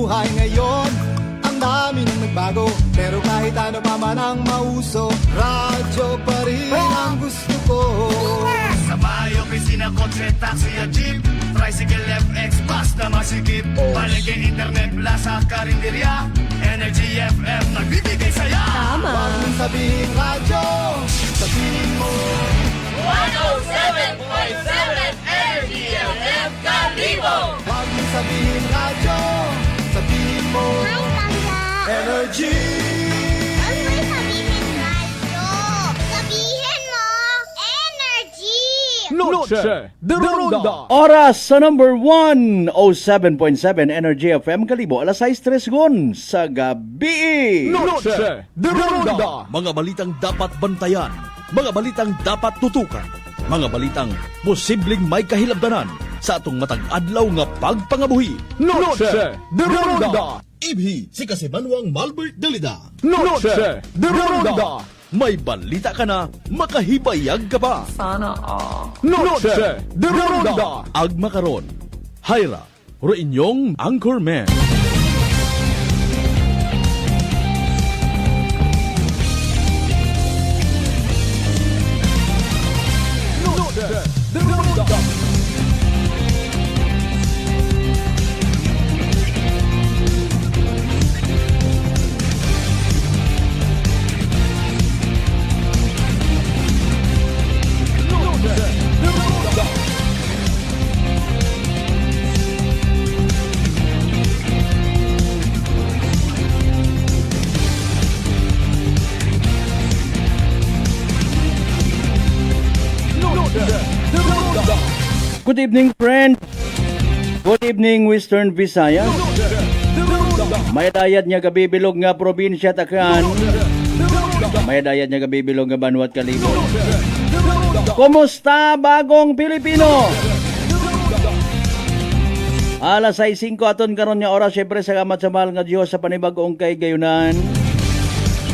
buhay ngayon. Ang dami nang nagbago, pero kahit ano pa man ang mauso, radyo pa rin ang gusto ko. Sa bahay, opisina, kotse, taxi at jeep, tricycle, FX, bus na masikip, paligid, internet, plaza, karinderya, Energy FM, nagbibigay saya. Tama. Huwag mong sabihin radyo, sabihin mo 107.7 Energy FM Kalibo. Huwag mong sabihin radyo, sabihin mo Hi, Tangga. Energy. Huwag mo sabihin radyo. Sabihin mo, energy. Noche de Ronda. Oras sa number 107.7 Energy FM Kalibo, alas 6:03 sa gabi. Noche de Ronda. Mga balitang dapat bantayan, mga balitang dapat tutukan, mga balitang posibleng may kahilabdanan sa atong matag adlaw nga pagpangabuhi. Noche de Ronda. Ibhi si Kasimanwang Malbert Dalida. Noche de Ronda. May balita ka na, makahibayag ka pa. Noche de Ronda. Agma karon, Hyra, ro inyong Anchorman. Noche de Ronda. Good evening, friend. Good evening, Western Visayas. May dayat niya gabibilog nga probinsya Takan. May dayat niya gabibilog nga Banwat Kalibo. Kumusta bagong Pilipino? Alas 6:05 aton karon nga oras, syempre salamat sa mahal nga Dios sa panibag-ong kay gayunan.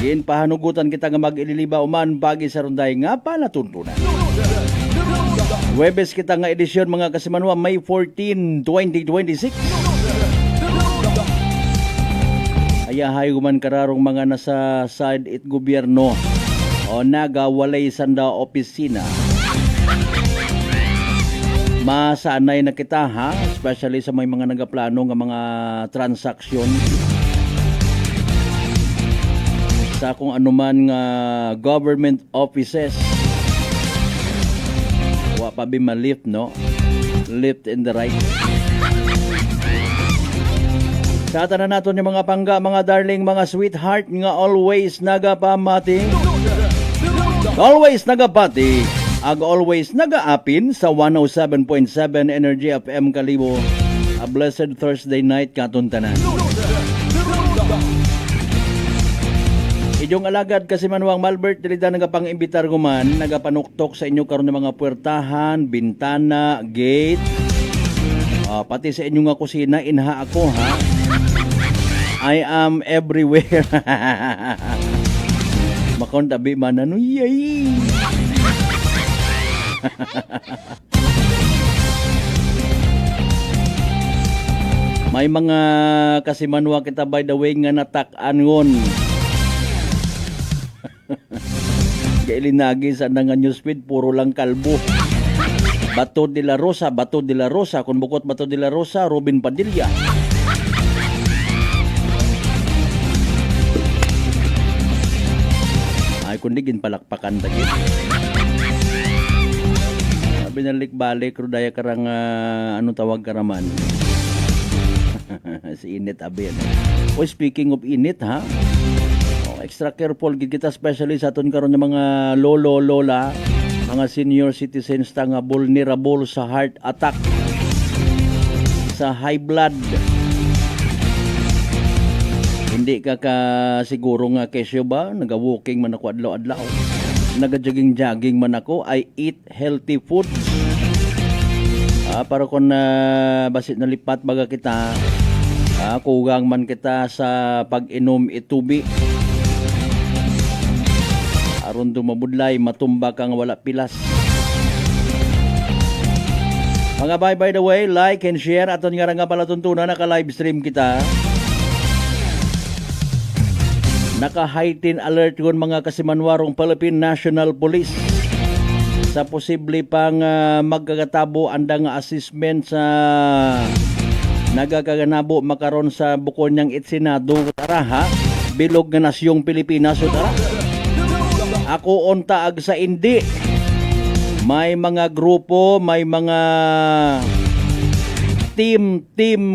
Gin pahanugutan kita nga mag-ililiba uman pagi sa runday nga palatuntunan. Webes kita nga edisyon mga kasimanwa, May 14, 2026. Ayahay guman kararong mga nasa side it gobyerno o nagawalay sanda opisina. Masanay na kita ha, especially sa may mga nagaplano nga mga transaksyon sa kung anuman nga government offices. Wa pa bi ma-lift, no? Lift in the right. Sa tanan naton yung mga pangga, mga darling, mga sweetheart nga always nagapamati. Always nagapati. Ag always nagaapin sa 107.7 Energy FM Kalibo. A blessed Thursday night katon tanan. Inyong alagad kasi Manwang Malbert Dalida nagapang-imbitar guman, nagapanuktok sa inyo karon ng mga puwertahan, bintana, gate. Pati sa inyong nga kusina, inha ako ha. I am everywhere. Makon tabi man ano yay. May mga kasimanwa kita by the way nga natak-an ngon. Kailinagi sa nga newsfeed, puro lang kalbo. Bato de la Rosa, kung bukot Bato de la Rosa, Robin Padilla. Ay, kundi ginpalakpakan tagit. Binalik-balik, rudaya karang anong tawag karaman. Si Init Abel. O speaking of Init ha, extra careful gid kita, especially sa aton karon nga mga lolo, lola, mga senior citizens ta nga vulnerable sa heart attack, sa high blood. Hindi ka siguro nga kesyo ba, naga-walking man ako adlaw-adlaw, naga-jogging man ako, I eat healthy food. Para kung basit na lipat baga kita, kugang man kita sa pag-inom itubi. Aron dumabudlay, matumba kang wala pilas. Mga by the way, like and share aton nga nga palatuntunan, naka live stream kita Naka-heightened alert yun mga kasimanwarong Philippine National Police sa posible pang magkakatabo andang assessment sa nagakaganabo makaron sa bukon niyang itsenado. Tara ha, bilog nga nasyong Pilipinas. So tara, ako ontaag sa indi. May mga grupo, may mga team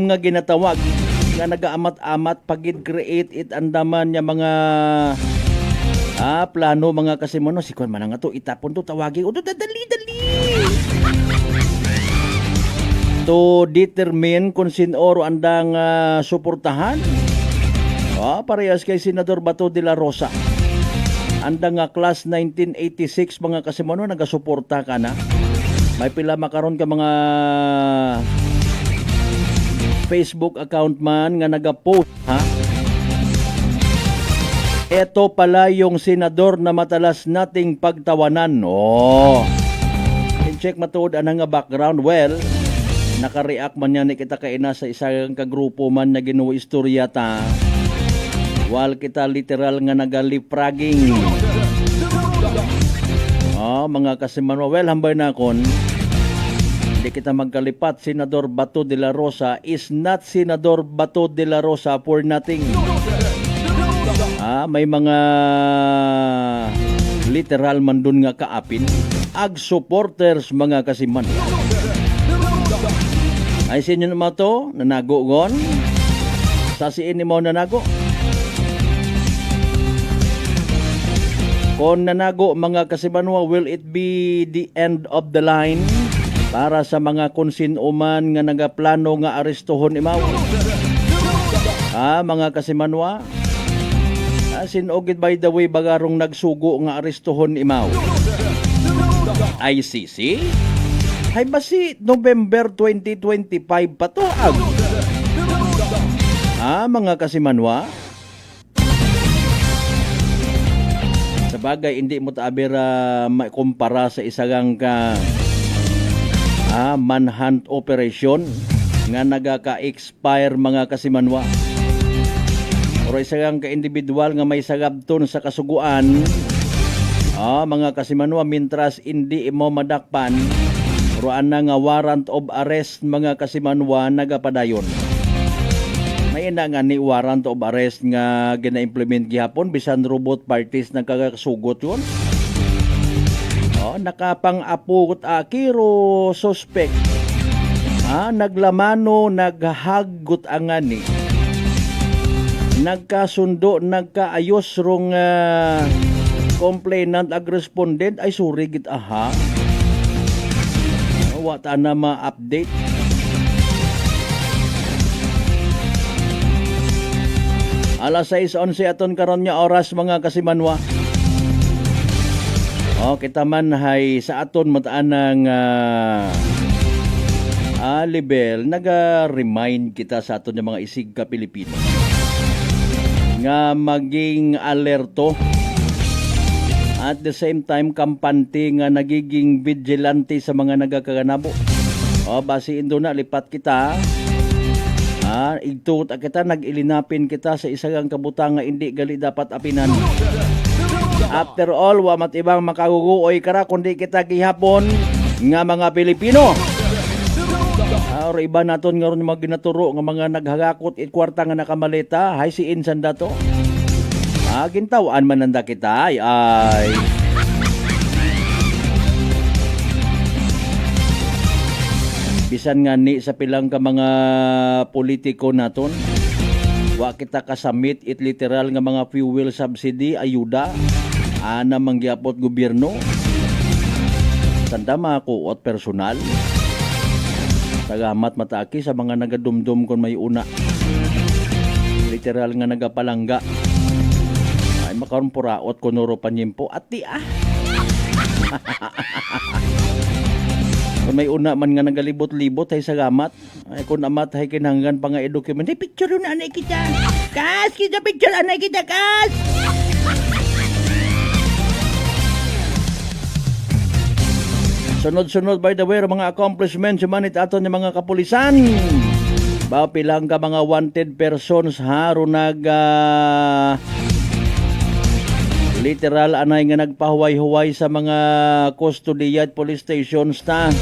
nga ginatawag nga nagaamat-amat pagid create it andaman niya mga plano mga kasimono. Si Kwan man nga to itapon to tawagi o dali to determine kung sinoro andang suportahan. Parehas kay Senador Bato de la Rosa. Andang class 1986 mga kasimono nagasuporta ka na. May pila makaron ka mga Facebook account man nga nagapost ha. Ito pala yung senador na matalas nating pagtawanan. In-check matuod anang nga background. Well, nakareact man yan kita kaina sa isang kagrupo man na ginuwa istorya ta. While kita literal nga nagalipfragging. Mga kasimano. Well, hambay na kon. Hindi kita magkalipat. Senador Bato de la Rosa is not Senador Bato de la Rosa for nothing. May mga literal man dun nga kaapin ag supporters mga kasiman. Ay sinyo naman to nanago gon sa siin ni mo nanago. Kung nanago mga kasimanwa, will it be the end of the line para sa mga konsinuman nga nagaplano nga arestuhon imaw? Mga kasimanwa, sinugid by the way bagarong nagsugo nga arestuhon imaw ICC ay basi November 2025 pa to mga kasimanwa. Sa bagay hindi mo taabira maikumpara sa isang manhunt operation nga nagaka-expire mga kasimanwa. Pero isang ka-individual nga may sagabton sa kasuguan, mga kasimanwa, mintras hindi mo madakpan, pero ana nga warrant of arrest mga kasimanwa nagapadayon. May ina nga ni warrant of arrest nga gina-implement gihapon bisan robot parties nagkakasugot yun. Nakapang-apot kiro suspect. Naglamano, naghahagot ang ani. Nagkasundo, nagkaayos rong complainant ag respondent ay surigit wata na ma-update. Alas 6:11 aton karon nya oras mga kasimanwa. Kita man hay sa aton mataan ng level naga-remind kita sa aton ng mga isig ka Pilipino nga maging alerto at the same time kampante nga nagiging vigilante sa mga nagakaganabo. Basi indo na lipat kita igtuot kita nagilinapin kita sa isang kabutang nga hindi gali dapat apinan. After all, wamat ibang makaguguoy kara kundi kita gihapon nga mga Pilipino. Or iba naton nga ron mga ginaturo nga mga naghagakot kwarta nga nakamaleta, hay si insan dato. Gintawan man nanda kita ay bisan nga ni sa pilang ka mga politiko naton. Wa kita kasamit it literal nga mga fuel subsidy, ayuda, ana manggiapot gobyerno. Tanda makuot personal. Tagamat mataki sa mga nagadumdum kon may una. Literal nga nagapalangga. Ay makaron puraot kunuro panyimpo ati Kung may una man nga nagalibot-libot ay sagamat. Ay kung amat ay kinanggan pa nga i-document. Ay picture yun anay kita. Kas! Kita picture anay kita, kas! Sunod-sunod by the way mga accomplishments manit aton ng mga kapulisan. Ba pilang ka mga wanted persons haro nag Literal anay nga nagpahuway-huway sa mga kustodiya at police stations na.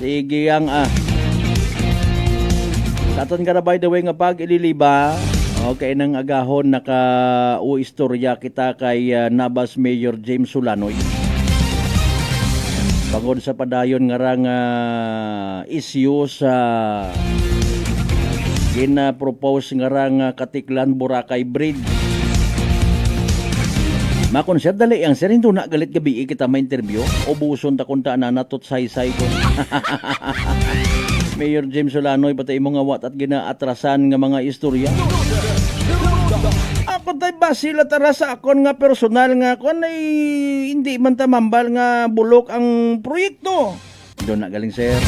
Sige ang Sa aton ka na by the way nga pag ililiba, okay nang agahon istorya kita kay Nabas Mayor James Solanoy. Bangod sa padayon nga rang issue sa gina-propose nga rang Katiklan Boracay Bridge. Makon sir, dali ang sir, hindi na galit gabi kita ma-interview. Ubuson ta kunta na natot say-say ko. Mayor James Solanoy, patay mo nga wat at ginaatrasan nga mga istorya. Ako tay ba sila tara sa akon nga personal nga kon ay hindi man tamambal nga bulok ang proyekto. Doon na galing sir.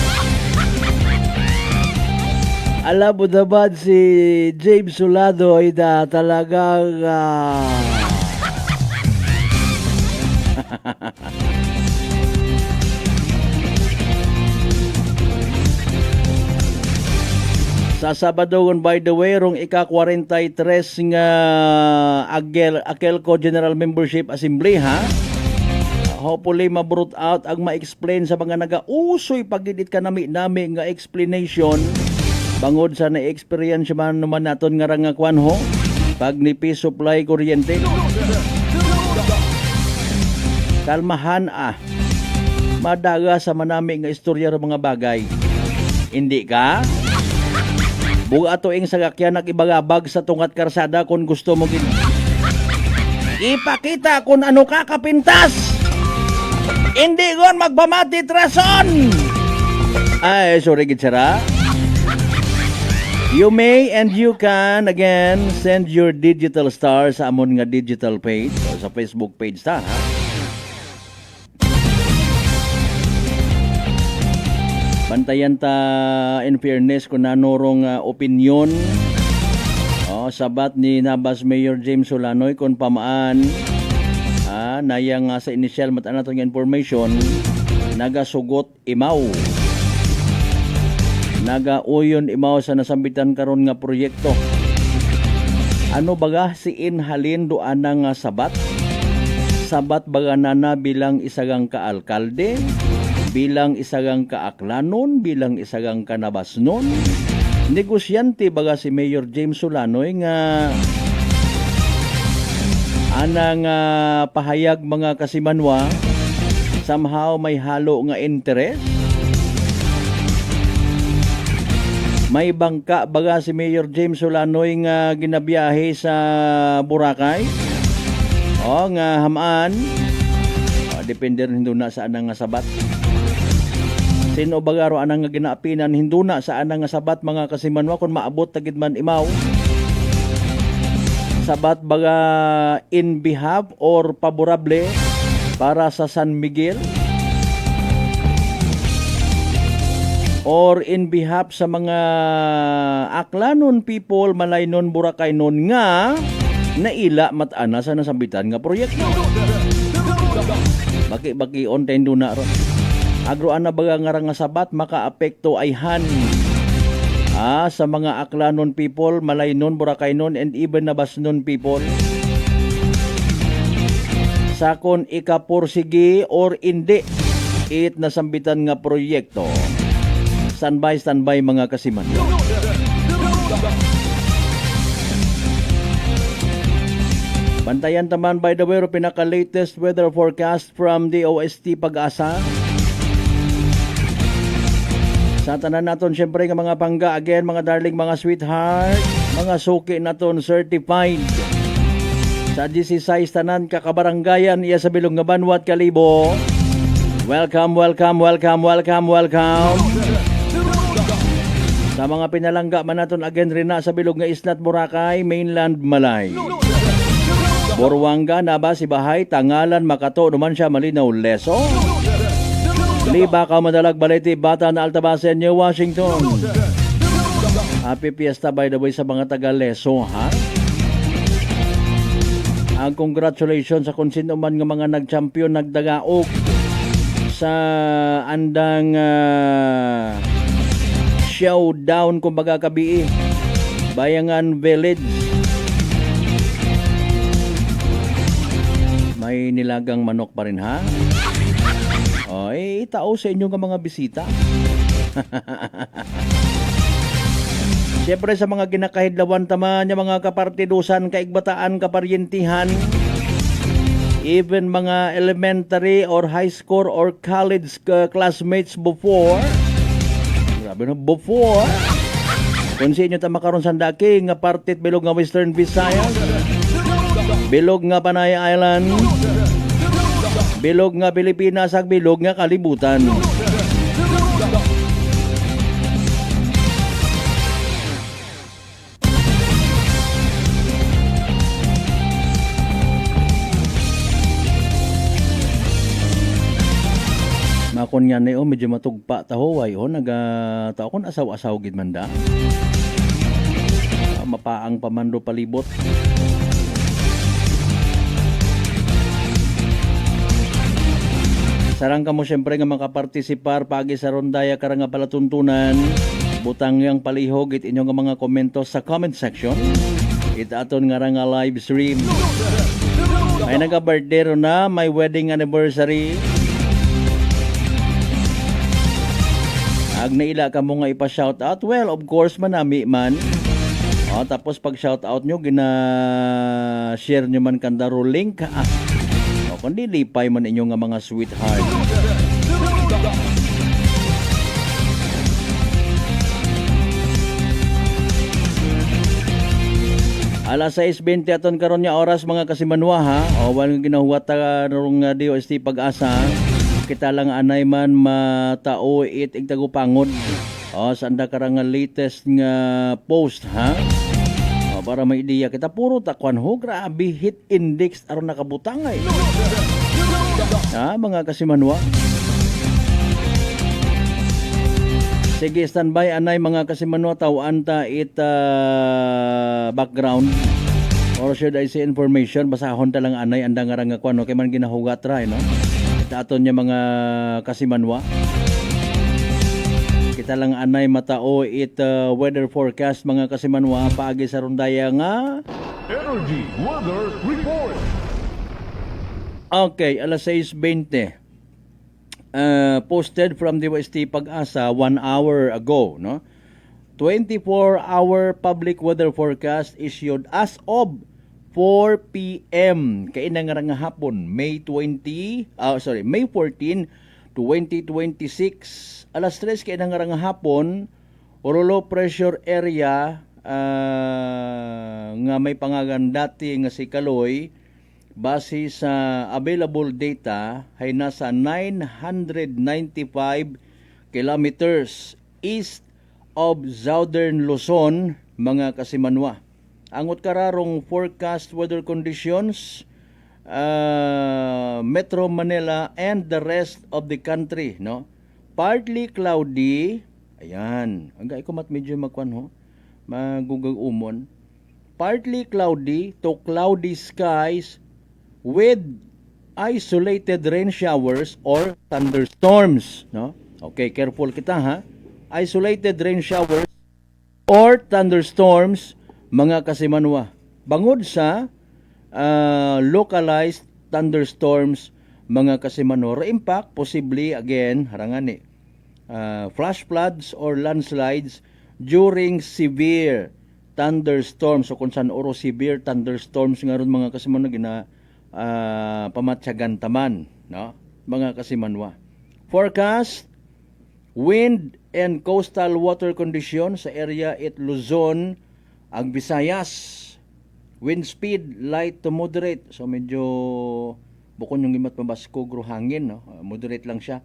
Alabudabad si James Solanoy na talagang sa Sabado by the way rong ika-43 nga Akelco General Membership Assembly ha. Hopefully ma-brought out ang ma-explain sa mga nagausoy pagidit ka nami nga explanation bangod sa na-experience man naman naton nga rang kwan ho pag nipi supply kuryente. Kalmahan madaga sa manami nga istorya ng mga bagay. Hindi ka? Buga to ing sagakyan ibagabag sa tungat karsada kung gusto mo ipakita kung ano ka kapintas. Hindi gon magpamati trason. Ay, sorry gitsara. You may and you can again send your digital star sa amon nga digital page o sa Facebook page ta ha. Bantayan ta in fairness kung nanorong opinion sabat ni Nabas Mayor James Solanoy kung pamaan nayang sa initial matan nato nga information nagasugot imaw nagauyon imaw sa nasambitan karon nga proyekto. Ano baga si inhalin doan nga sabat baga nana bilang isagang kaalkalde, bilang isagang kaaklanon, bilang isagang kanabasnon. Negosyante baga si Mayor James Solanoy nga anang pahayag mga kasimanwa somehow may halo nga interest. May bangka baga si Mayor James Solanoy nga ginabiyahe sa Boracay. Nga hamaan. Depende rin hinduna sa anang nga sabat. Sino bagaro anang nga ginaapinan hinduna sa anang nga sabat mga kasimanwa kung maabot tagid man imaw. Sabat baga in behalf or favorable para sa San Miguel or in behalf sa mga Aklanon people Malaynon Boracaynon nga naila matana sa nasambitan nga proyekto. Baki on tendo na ron. Agroan na baga nga sabat makaapekto ay sa mga Aklanon people, Malaynon, Boracaynon and even Nabasnon people. Sakon ikaporsigi or hindi it nasambitan nga proyekto. Standby mga kasiman. Bantayan taman by the way pinaka-latest weather forecast from the OST Pag-asa. Sa tanan naton syempre nga mga pangga again mga darling mga sweetheart, mga suki naton certified. Sa 16 tanan kakabaranggayan iya sa Bilog nga Banwat Kalibo. Welcome. Sa mga pinalangga man naton again rin na sa Bilog nga Islat Boracay, Mainland Malay. Borwanga, Naba, Sibahay, Tangalan, Makato, naman siya Malinaw, Leso. Liba, Kamadalag, Balete, Bata na Altabase, New Washington. Happy Fiesta by the way sa mga taga Leso, ha? Ang congratulations sa kung sino man nga mga nag-champion, nagdagaog sa andang showdown kumbaga kabii Bayangan Village. May nilagang manok pa rin ha. O, itao sa inyo nga mga bisita. Siyempre sa mga ginakahidlawan tama niya mga kapartidusan, kaigbataan, kaparyentihan, even mga elementary or high school or college classmates before. Grabe na, before. Kung sa inyo tama karon sa daki, nga partit bilog nga Western Visayas, bilog nga Panay Island, bilog nga Pilipinas, ag bilog nga kalibutan. Makon nga na medyo matugpa tahuway tao kon asaw-asaw gid man da. Mapaang pamando palibot. Sarang kamo siyempre nga makapartisipar pagi sa rondaya karang nga palatuntunan. Butang yang palihog it inyong mga komento sa comment section. It aton nga nga live stream. May naga-birthday na, may wedding anniversary. Ag naila ka mo nga ipa-shoutout, well, of course, manami man. O, tapos pag shoutout nyo, gina-share nyo man kandaro link. O, kundi lipay man inyo nga mga sweetheart. Alas 6:20 aton karon nga oras mga kasimanwa ha. O, walang ginahuwat rong DOST Pag-asa. Kita lang anay man matao it igtagupangod. O, sanda karang nga latest nga post ha. O, para may ideya kita puro takwan ho, grabe hit index aron nakabutang ay. Ha, mga kasimanwa. Sige, standby anay mga kasimanwa, tawaan ta it background or should I say information, basahon ta lang anay andang nga nga kuno kay man ginahugat ra no. Aton niya mga kasimanwa. Kita lang anay matao it weather forecast mga kasimanwa paagi sa rondaya nga Energy Weather Report. okay, alas 6:20. Posted from DOST Pag-asa 1 hour ago, no? 24-hour public weather forecast issued as of 4 p.m. Kainang nga hapon, May 14, 2026. Alas 3 kainang nga hapon, low pressure area nga may pangagan dati nga si Kaloy, base sa available data ay nasa 995 kilometers east of southern Luzon, mga kasimanwa. Angot kararong forecast weather conditions, Metro Manila and the rest of the country, no? Partly cloudy, ayan, hanggang ikumat medyo magkuhan ho, magugag umon. Partly cloudy to cloudy skies with isolated rain showers or thunderstorms, no? Okay, careful kita ha. Isolated rain showers or thunderstorms, mga kasimanwa. Bangod sa localized thunderstorms, mga kasimanwa. Impact, possibly, again, harangani, flash floods or landslides during severe thunderstorms. So kung saan oro severe thunderstorms nga ron mga kasimanwa, pamatsyagan taman, no? Mga kasimanwa. Forecast, wind and coastal water conditions sa area it Luzon, ang Visayas. Wind speed light to moderate. So medyo bukon yung imat mabasko gro hangin, no? Moderate lang siya.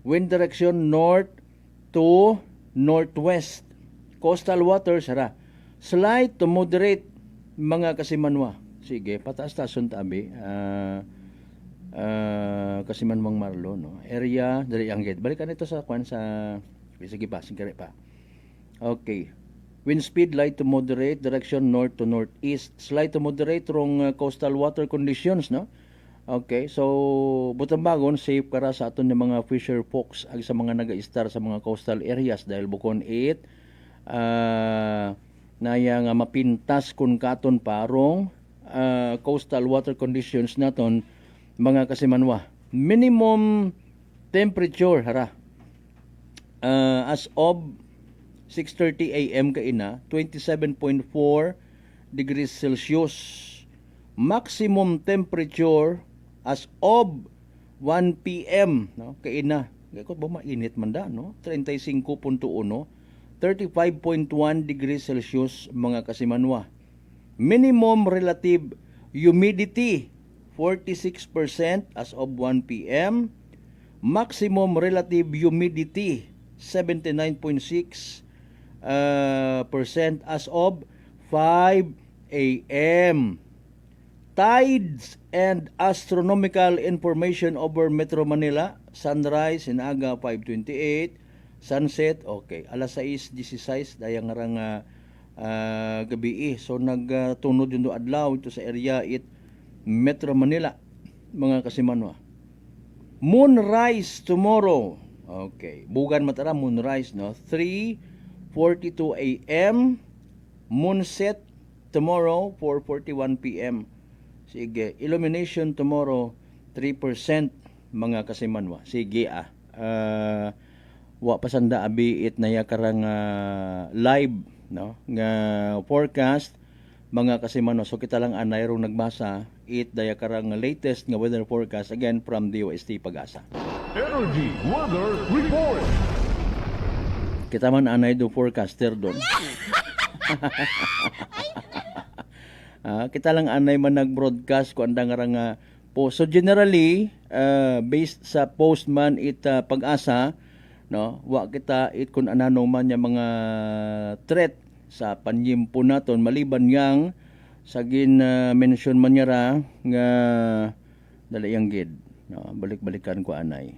Wind direction north to northwest. Coastal water sara slight to moderate, mga kasimanwa. Sige, pataas-tason tabi. Kasimanwang Marlo, no? Area dari ang gate. Balikan ito sa kwan sa sige pa. Okay. Wind speed light to moderate, direction north to northeast. Slight to moderate rong coastal water conditions, no? Okay, so butang bagon safe kara sa aton ng mga fisher folks ag sa mga naga-star sa mga coastal areas dahil bukon it naya nga mapintas kun katon parong coastal water conditions naton mga kasimanwa. Minimum temperature hara. As of 6:30 AM kaina 27.4 degrees Celsius. Maximum temperature as of 1 PM no kaina. Ko ba mainit man da no? 35.1 35.1 degrees Celsius mga kasimanwa. Minimum relative humidity 46% as of 1 PM. Maximum relative humidity 79.6% as of 5 AM. Tides and astronomical information over Metro Manila. Sunrise inaga 5:28, sunset okay alas 6:16 dayang ngarang gabi. So nagtunod yung adlaw ito sa area it Metro Manila mga kasimanwa. Moonrise tomorrow. Okay, bugan matara moonrise no 3:42 AM. Moonset tomorrow 4:41 PM. Sige, illumination tomorrow 3% mga kasimanwa. Sige wa pasanda abi it na karang live no nga forecast mga kasimanwa. So kita lang anay rong nagbasa it daya karang latest nga weather forecast again from DOST Pag-asa. Energy Weather Report. Kita man anay do forecaster doon. Kita lang anay man nag-broadcast ko andang nga po. So generally, based sa post man it Pag-asa, no, wa kita it kun anano man yung mga threat sa panyimpo naton maliban yang sagin mention man niya ra nga dali yang gid no, balik-balikan ko anay.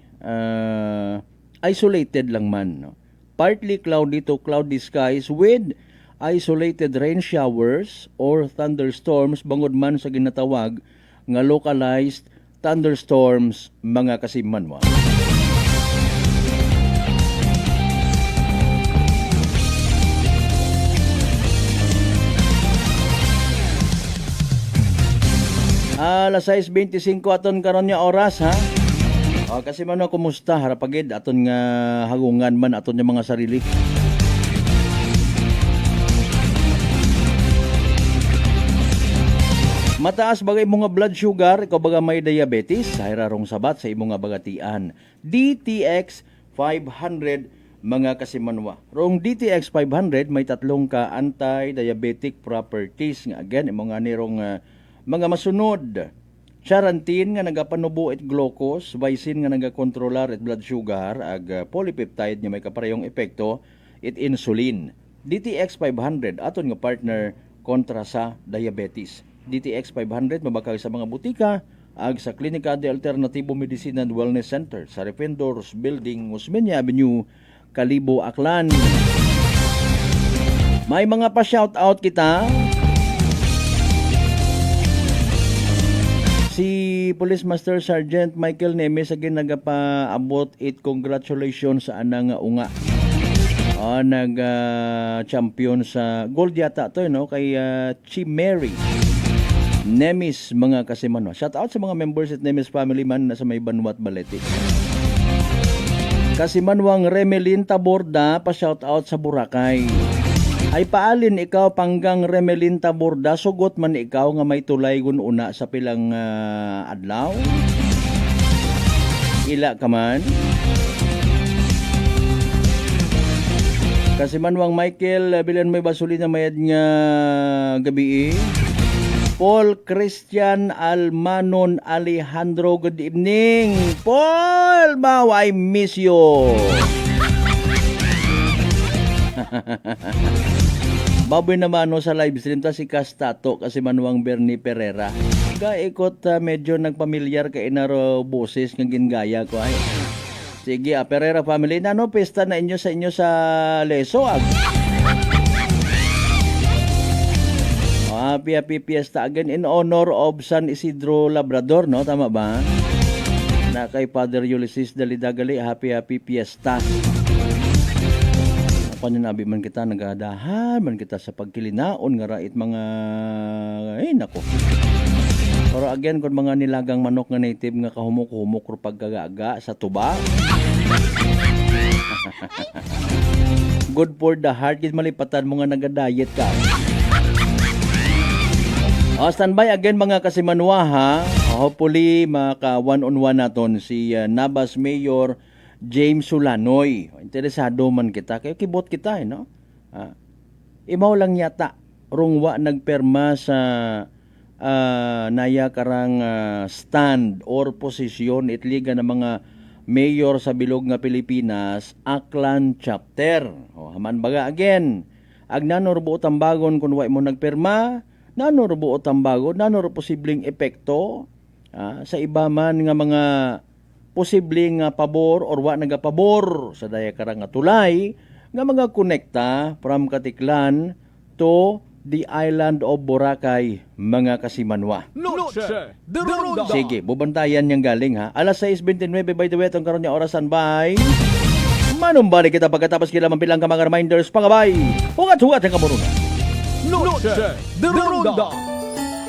Isolated lang man no. Partly cloudy to cloudy skies with isolated rain showers or thunderstorms bangod man sa ginatawag nga localized thunderstorms mga kasimanwa. Alas 6:25 aton karon nga oras ha. Kasi man kumusta harapagid aton nga hagungan man aton nga mga sarili. Mataas bagay mo nga blood sugar, ikaw baga may diabetes, hayrarong sabat sa imo nga bagatian. DTX 500 mga kasimanwa. Rong DTX 500 may tatlong ka anti-diabetic properties nga again imo nga nirong mga masunod. Charantin nga nagapanubo it glucose, vicin nga nagakontrolar it blood sugar, ag polypeptide nga may kaparehong epekto it insulin. DTX 500 aton nga partner kontra sa diabetes. DTX 500 mabakag sa mga butika ag sa Klinika de Alternatibo Medicine and Wellness Center sa Rependors Building, Osmeña Avenue, Kalibo, Aklan. May mga pa-shout out kita. Si Police Master Sergeant Michael Nemes again nagapa-abot it congratulations sa anang unga. Nag-champion sa gold yata to no kay Chi Mary Nemes mga kasimanwa. Shout out sa mga members at Nemes family man na sa may Banwat Balete. Kasimanwang Remelin Taborda pa shout out sa Boracay. Ay paalin ikaw panggang Remelin Taborda sugot man ikaw nga may tulay gun una sa pilang adlaw. Ila ka man. Kasimanwang Michael bilan may basulina mayad nga gabi. Paul Christian Almanon Alejandro, good evening. Paul, Mau, I miss you. Baboy naman sa live stream ta si Castato kasi manuang Bernie Pereira. Ikot medyo nagpamilyar ka inaro boses ng gingaya ko ay. Sige, Pereira family, ano pesta na inyo sa Leso? Happy Fiesta again in honor of San Isidro Labrador, no? Tama ba? Na kay Father Ulysses Dalidagali, happy Fiesta. Paninabi man kita, nagadahan man kita sa pagkilinaon nga rait mga, ay nako. Pero again, kung mga nilagang manok nga native nga kahumok-humok ro pagkagaga sa tuba. Good for the heart, gid malipatan mo nga naga-diet ka. Standby again mga kasimanwa ha. Hopefully maka one-on-one naton si Nabas Mayor James Sulanoy. Interesado man kita, kaya kibot kita no? Imaw lang yata rungwa nagperma sa naya karang stand or posisyon itliga ng mga mayor sa bilog nga Pilipinas, Aklan Chapter. Haman baga again, ag nanorbo tambagon kung wa mo nagperma, nanorbo tambagon, nanor posibleng epekto sa iba man nga mga posibleng pabor or wa nagapabor sa daya karang nga tulay nga mga konekta from Katiklan to the island of Boracay, mga kasimanwa. Noche de Ronda. Sige, bubantayan niyang galing ha. Alas 6:29 by the way, itong karoon niya orasan by manumbalik kita pagkatapos kila mampilang ka mga reminders pangabay. Hugat-hugat ang kamurungan. Noche de Ronda.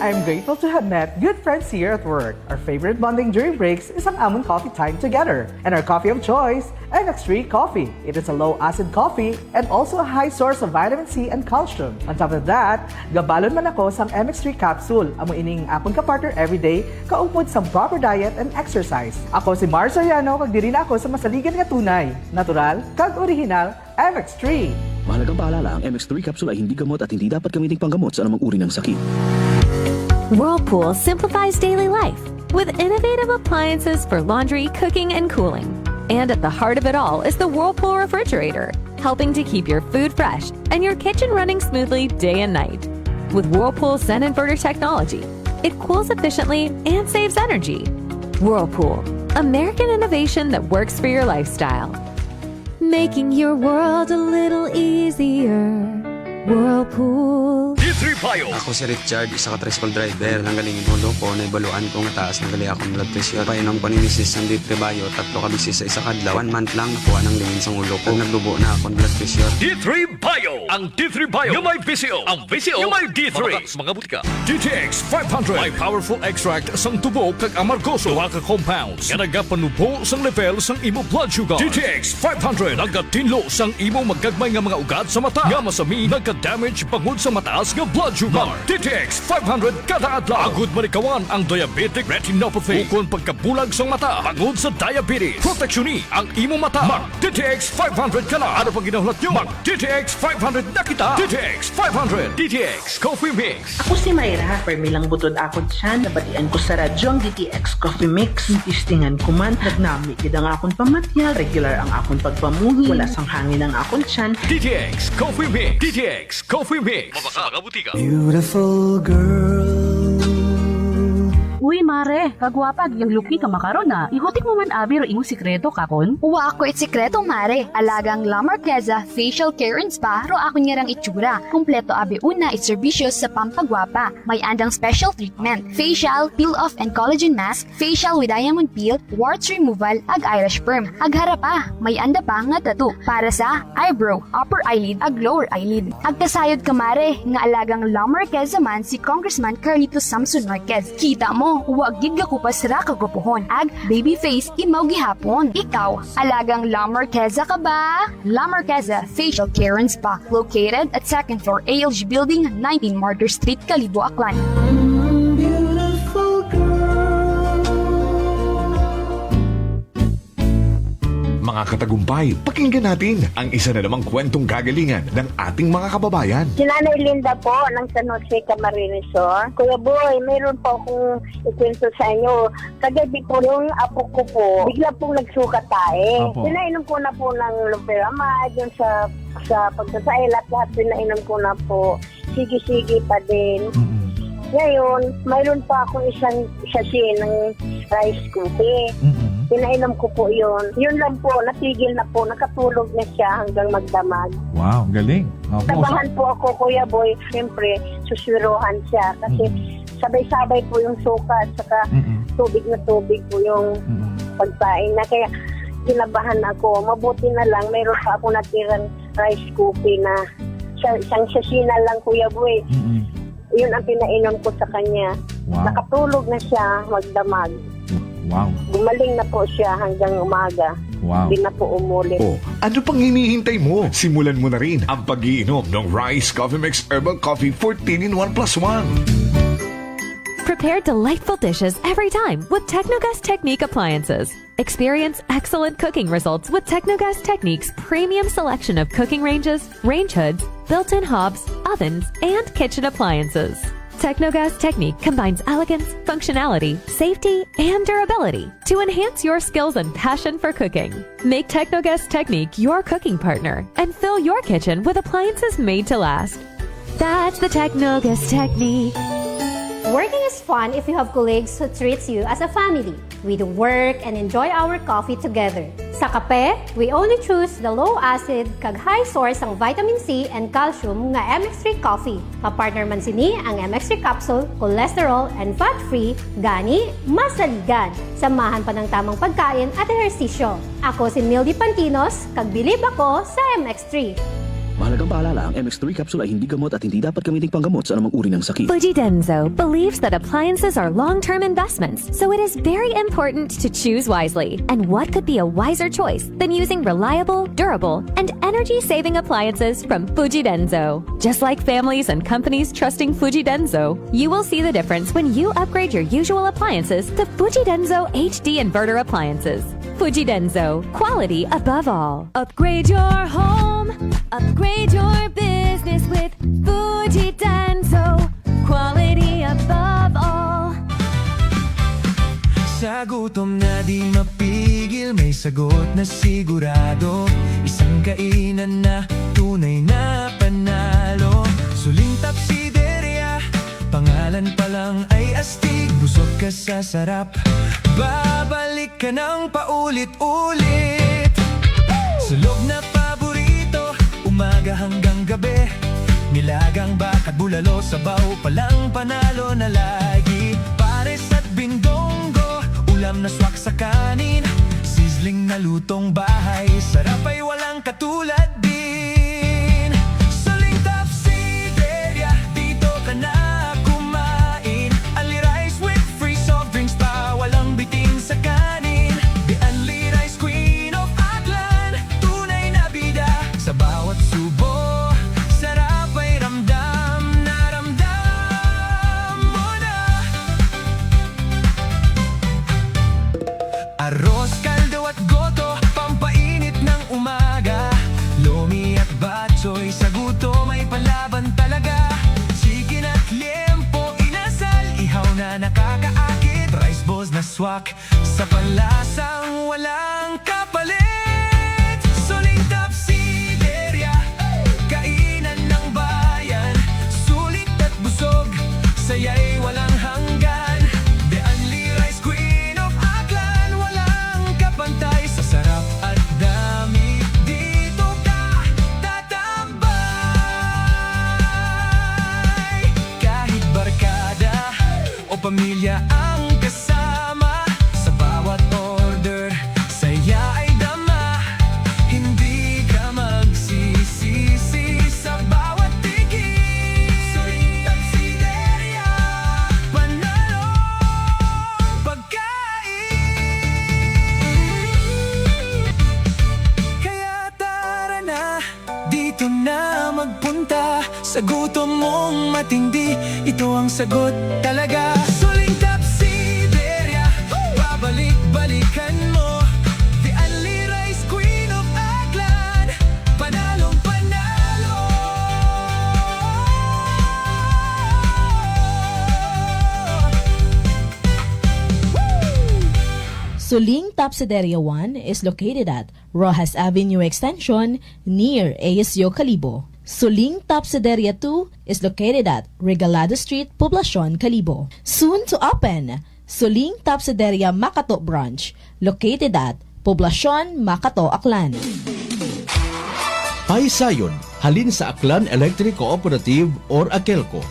I'm grateful to have met good friends here at work. Our favorite bonding during breaks is ang amon coffee time together. And our coffee of choice, MX3 Coffee. It is a low-acid coffee and also a high source of vitamin C and calcium. On top of that, gabalon man ako sa MX3 capsule. Amo ining apon ka partner everyday, kaupod sa proper diet and exercise. Ako si Mars Soriano, kagdiri na ako sa masaligan nga tunay, natural, kag original, MX3. Mahalagang paalala, ang MX3 capsule ay hindi gamot at hindi dapat gamitin panggamot sa anumang uri ng sakit. Whirlpool simplifies daily life with innovative appliances for laundry, cooking, and cooling. And at the heart of it all is the Whirlpool refrigerator, helping to keep your food fresh and your kitchen running smoothly day and night. With Whirlpool Zen inverter technology, it cools efficiently and saves energy. Whirlpool, American innovation that works for your lifestyle. Making your world a little easier. Whirlpool. D3 Bio. Ako si Richard, isa ka tricycle driver. Nanggaling yung ulo ko, naibaluan ko nga taas, nanggali akong blood pressure. Painom ko ni Mrs. ng D3 Bio, 3 ka bisis sa isa kadlaw. 1 month lang, nakuha ng lingin sa ulo ko. Naglubo na akong blood pressure. D3 Bio. Ang D3 Bio yung may VCO. Ang VCO yung may D3. Mga butika. DTX 500. May powerful extract sang tubo kag amargoso. Duha ka compounds. Nga nagapanubo sang level sang imo blood sugar. DTX 500. Nagatinlo sang imo magagmay nga mga ugat sa mata. Nga masami nagka-damage pangod sa mataas nga blood sugar. DTX 500 kada adlaw. Agud manikawan ang diabetic retinopathy. Ukon pagkabulag sa mata pangod sa diabetes. Proteksyon ni ang imo mata. Mag DTX 500 ka na. Ano pang ginahulat nyo? Mag DTX 500 na kita. DTX 500. DTX Coffee Mix. Ako si Mayra. Permilang butod akon siya. Nabatian ko sa radyo ang DTX Coffee Mix. Tistingan ko man. Nagnami gid ang akon pamatya. Regular ang akon pagpamuhi. Wala sang hangin ang akon siyan. DTX Coffee Mix. DTX Coffee Mix. Mabaka butika. Beautiful girl. Uy, mare, kagwapag, yung luki ka makaron na. Ihutik mo man abi ro imong sikreto kakon. Uwa ako sikreto mare. Alagang La Marqueza Facial Care and Spa ro ako niyarang itsura. Kumpleto abi una iserbisyo sa pampagwapa. May andang special treatment, facial, peel-off and collagen mask, facial with diamond peel, warts removal, ag eyelash perm. Ag harapa, may anda pa nga tattoo para sa eyebrow, upper eyelid, ag lower eyelid. Ag kasayod ka mare, nga alagang La Marqueza man si Congressman Carlito Samson Marquez. Kita mo, huwag gid ka kupas ra kagupuhon. Ag baby face imaw gihapon. Ikaw, alagang La Marqueza ka ba? La Marqueza Facial Care and Spa, located at 2nd floor ALG Building, 19 Martyr Street, Kalibo, Aklan. Beautiful girl. Mga katagumpay, pakinggan natin ang isa na namang kwentong kagalingan ng ating mga kababayan. Si Nanay Linda po ng San Jose Camarines Sur. Kuya Boy, mayroon po akong ikwento sa inyo. Kagabi po yung apo ko po, bigla pong nagsuka tayo. Pinainom ko na po ng Loperamide, yung sa pagsasail at lahat pinainom ko na po. Sige-sige pa din. Ngayon, mayroon pa akong isang sachet ng rice cookie. Pinainom ko po yun. Yun lang po, natigil na po. Nakatulog na siya hanggang magdamag. Wow, galing. Tabahan po ako, Kuya Boy. Siyempre, suswiruhan siya. Kasi sabay-sabay po yung suka at saka tubig na tubig po yung pagpain na. Kaya kinabahan ako. Mabuti na lang, mayroon pa ako natirang rice cookie na isang sasina lang, Kuya Boy. Yun ang pinainom ko sa kanya. Wow. Nakatulog na siya magdamag. Wow. Gumaling na po siya hanggang umaga. Wow. Hindi na po umulit. Oh, ano pang hinihintay mo? Simulan mo na rin ang pag-iinom ng Rice Coffee Mix Herbal Coffee 14-in-1 + 1. Prepare delightful dishes every time with Technogas Technique appliances. Experience excellent cooking results with Technogas Technique's premium selection of cooking ranges, range hoods, built-in hobs, ovens, and kitchen appliances. Technogas Technique combines elegance, functionality, safety, and durability to enhance your skills and passion for cooking. Make Technogas Technique your cooking partner and fill your kitchen with appliances made to last. That's the Technogas Technique. Working is fun if you have colleagues who treats you as a family. We do work and enjoy our coffee together. Sa kape, we only choose the low-acid kag high source ang vitamin C and calcium nga MX3 coffee. Kapartner man sini ang MX3 capsule, cholesterol and fat-free, gani, masaligan. Samahan pa ng tamang pagkain at ehersisyo. Ako si Mildy Pantinos, kag bilib ako sa MX3. Mahalagang paalala, ang MX3 capsule ay hindi gamot at hindi dapat gamiting panggamot sa anumang uri ng sakit. Fujidenzo believes that appliances are long-term investments, so it is very important to choose wisely. And what could be a wiser choice than using reliable, durable, and energy-saving appliances from Fujidenzo? Just like families and companies trusting Fujidenzo, you will see the difference when you upgrade your usual appliances to Fujidenzo HD inverter appliances. Fujidenzo, quality above all. Upgrade your home, upgrade your business with Fujidenzo, quality above all. Sa gutom na di mapigil, may sagot na sigurado. Isang kainan na tunay na panalo. Suling Tapsideria, pangalan pa lang ay astig. Busog ka sa sarap, babalik ka ng paulit-ulit. Sulog na paborito, umaga hanggang gabi. Nilagang bakat bulalo, sabaw palang panalo na lagi. Pares at bindonggo, ulam na swak sa kanin. Sizzling na lutong bahay, sarap ay walang katulad din. Suling Tapsideria, dito ka na kumain. Ali rice with free soft drinks pa, walang bitin sa kanin. The Only Rice Queen of Aklan, tunay na bida sa bawat subo. Sarap ay ramdam na ramdam mo na. Arroz, kaldo at goto, pampainit ng umaga. Lomi at batchoy, sa gutom may palaban talaga. Chicken at liempo, inasal, ihaw na nakakaakit. Rice balls na swak, sa panlasang walang kapalit. Suling Tapsideria, kainan ng bayan. Sulit at busog, saya'y walang hanggan. The Only Rice Queen of Aklan, walang kapantay sa sarap at dami. Dito ka tatambay. Kahit barkada o pamilya ang kasama, sa bawat order, saya ay dama. Hindi ka magsisisi sa bawat tikim. Suling Tapsideria, panalo pagkain. Kaya tara na, dito na magpunta. Sa gutom mong matindi, ito ang sagot talaga. Suling Tapsideria, babalik-balikan mo. The Only Rice Queen of Aklan, panalong panalo. Suling Tapsideria 1 is located at Rojas Avenue Extension near ASU Calibo. Suling Tapsideria 2 is located at Regalado Street, Poblacion, Calibo. Soon to open, Suling Tapsideria Makato Branch, located at Poblacion, Makato, Aklan. Paisayon, halin sa Aklan Electric Cooperative or AKELCO.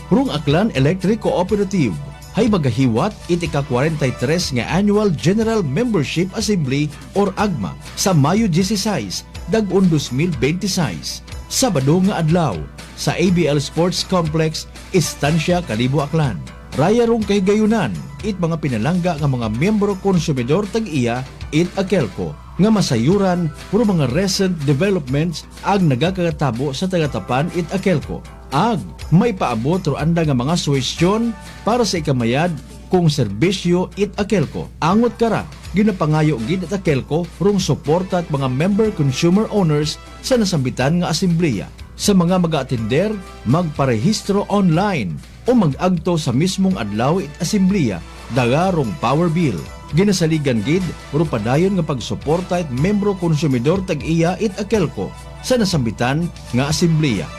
Prung Aklan Electric Cooperative, hay magahiwat iti ka-43 nga Annual General Membership Assembly or AGMA sa Mayo 16, dag-on 2026. Sabado nga adlaw sa ABL Sports Complex, Estancia, Calibo, Aklan. raya rong kay gayunan it mga pinalangga nga mga miyembro konsumidor tag-iya it Akelco nga masayuran puro mga recent developments ag nagakatabo sa tagatapan it Akelco. Ag may paabot ro anda nga mga suwestyon para sa ikamayad kung serbisyo it Akelco. Angot kara ginapangayo gid at Akelco rong suporta at mga member consumer owners sa nasambitan nga asembleya. Sa mga mag-atender, magparehistro online o mag-agto sa mismong adlaw it asembleya dagarong power bill. Ginasaligan gid puro padayon nga pagsuporta at membro konsumidor tag-iya it Akelco sa nasambitan nga asembleya.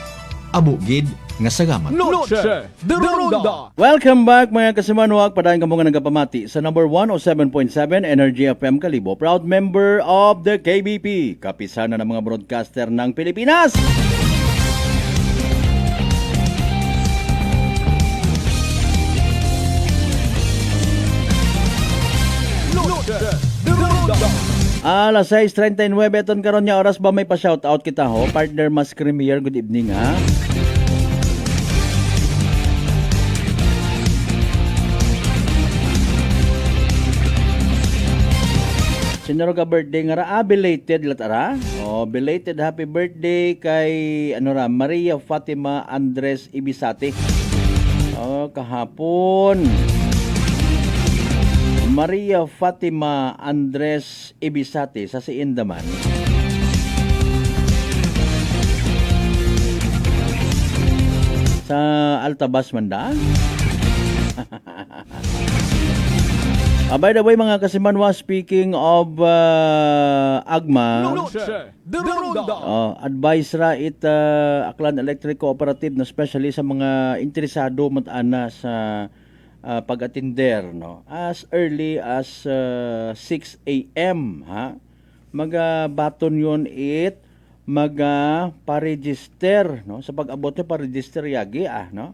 Abo gid nga sagamat. Noche de Ronda. Welcome back mga kasimanwag. Padayon kamo nga nagapamati sa number 107.7 Energy FM Kalibo. Proud member of the KBP. Kapisana ng mga broadcaster ng Pilipinas. Alas 6:39 ton karon nya oras ba may pa-shoutout kita ho. Partner Mas Premier, good evening ha. Sinuro ka birthday nga ra, belated latara. Oh, belated happy birthday kay Maria Fatima Andres Ibisate. Oh, kahapon. Maria Fatima Andres Ibisate sa si Indaman. Sa Altabas Manda. By the way mga kasimanwa, speaking of Agma, advice ra it Aklan Electric Cooperative na especially sa mga interesado matana sa pag-atender no, as early as 6 a.m. ha, magabaton yun it pa-register no, sa pag-abot nyo pa-register yagi no,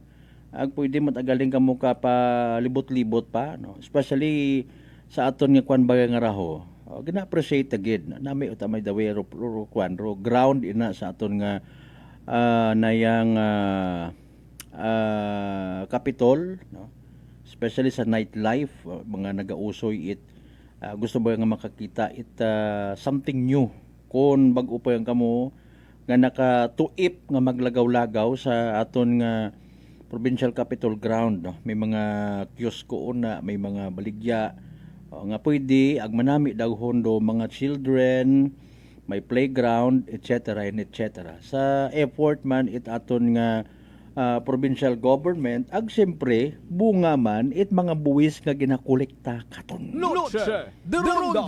ag pwede matagaling ka mo ka pa libot-libot pa no, especially sa aton nga kwan bagay nga raho, gina-appreciate agad nami utamay dawe ro kwan ro ground ina sa aton nga nayang Capitol no, especially sa nightlife, mga nagausoy it gusto ba nga makakita it something new kung bag-o pa yung kamo nga nakatuip nga maglagaw-lagaw sa aton nga provincial capitol ground no? May mga kiosko na may mga baligya nga pwede ag manami daw hondo mga children, may playground etc. and etc. Sa effort man it aton nga provincial government ag siyempre bunga man it mga buwis nga ginakolekta katon.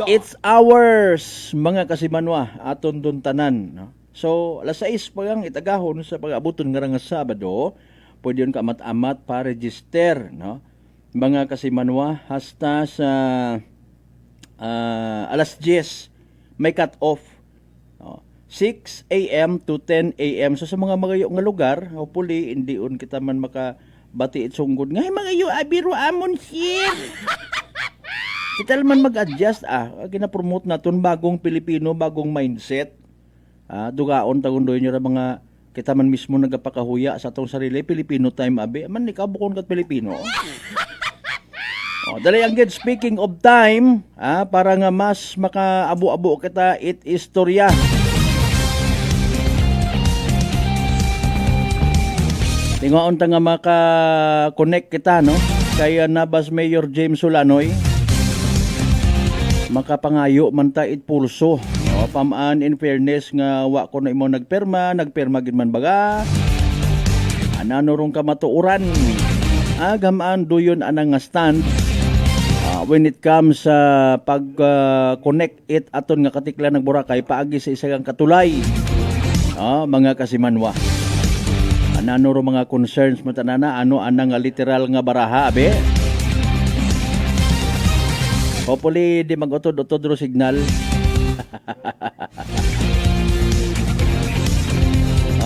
It's ours mga kasimanwa aton dun tanan no? So alas 6 pa gang itagahon sa pag-abuton nga Sabado pwede yun ka amat-amat pa register no? Mga kasimanwa hasta sa alas 10 may cut off no? 6 a.m. to 10 a.m. So sa mga magayo nga lugar, hopefully hindi on kita man makabati it sunggod. Ngay magayo abiro amon siya. Kita man mag-adjust gina-promote naton bagong Pilipino, bagong mindset. Dugaon tagundoy nyo ra mga kita man mismo nagapakahuya sa atong sarili Pilipino time abi. Man ni kabukon kat Pilipino. Dali ang good speaking of time, para nga mas makaabo-abo kita it istorya. Tingaon ta nga maka-connect kita no kay Nabas Mayor James Solanoy. Makapangayo man ta it pulso. No, pamaan in fairness nga wa ko na imo nagperma gid man baga. Anano rong kamatuoran. Gamaan duyon anang nga stand. When it comes sa pag-connect it aton nga katiklan ng Boracay paagi sa isang katulay. Mga kasimanwa. Ano ro mga concerns matanana ano anang literal nga baraha abe. Hopefully di magutod-utod ro signal.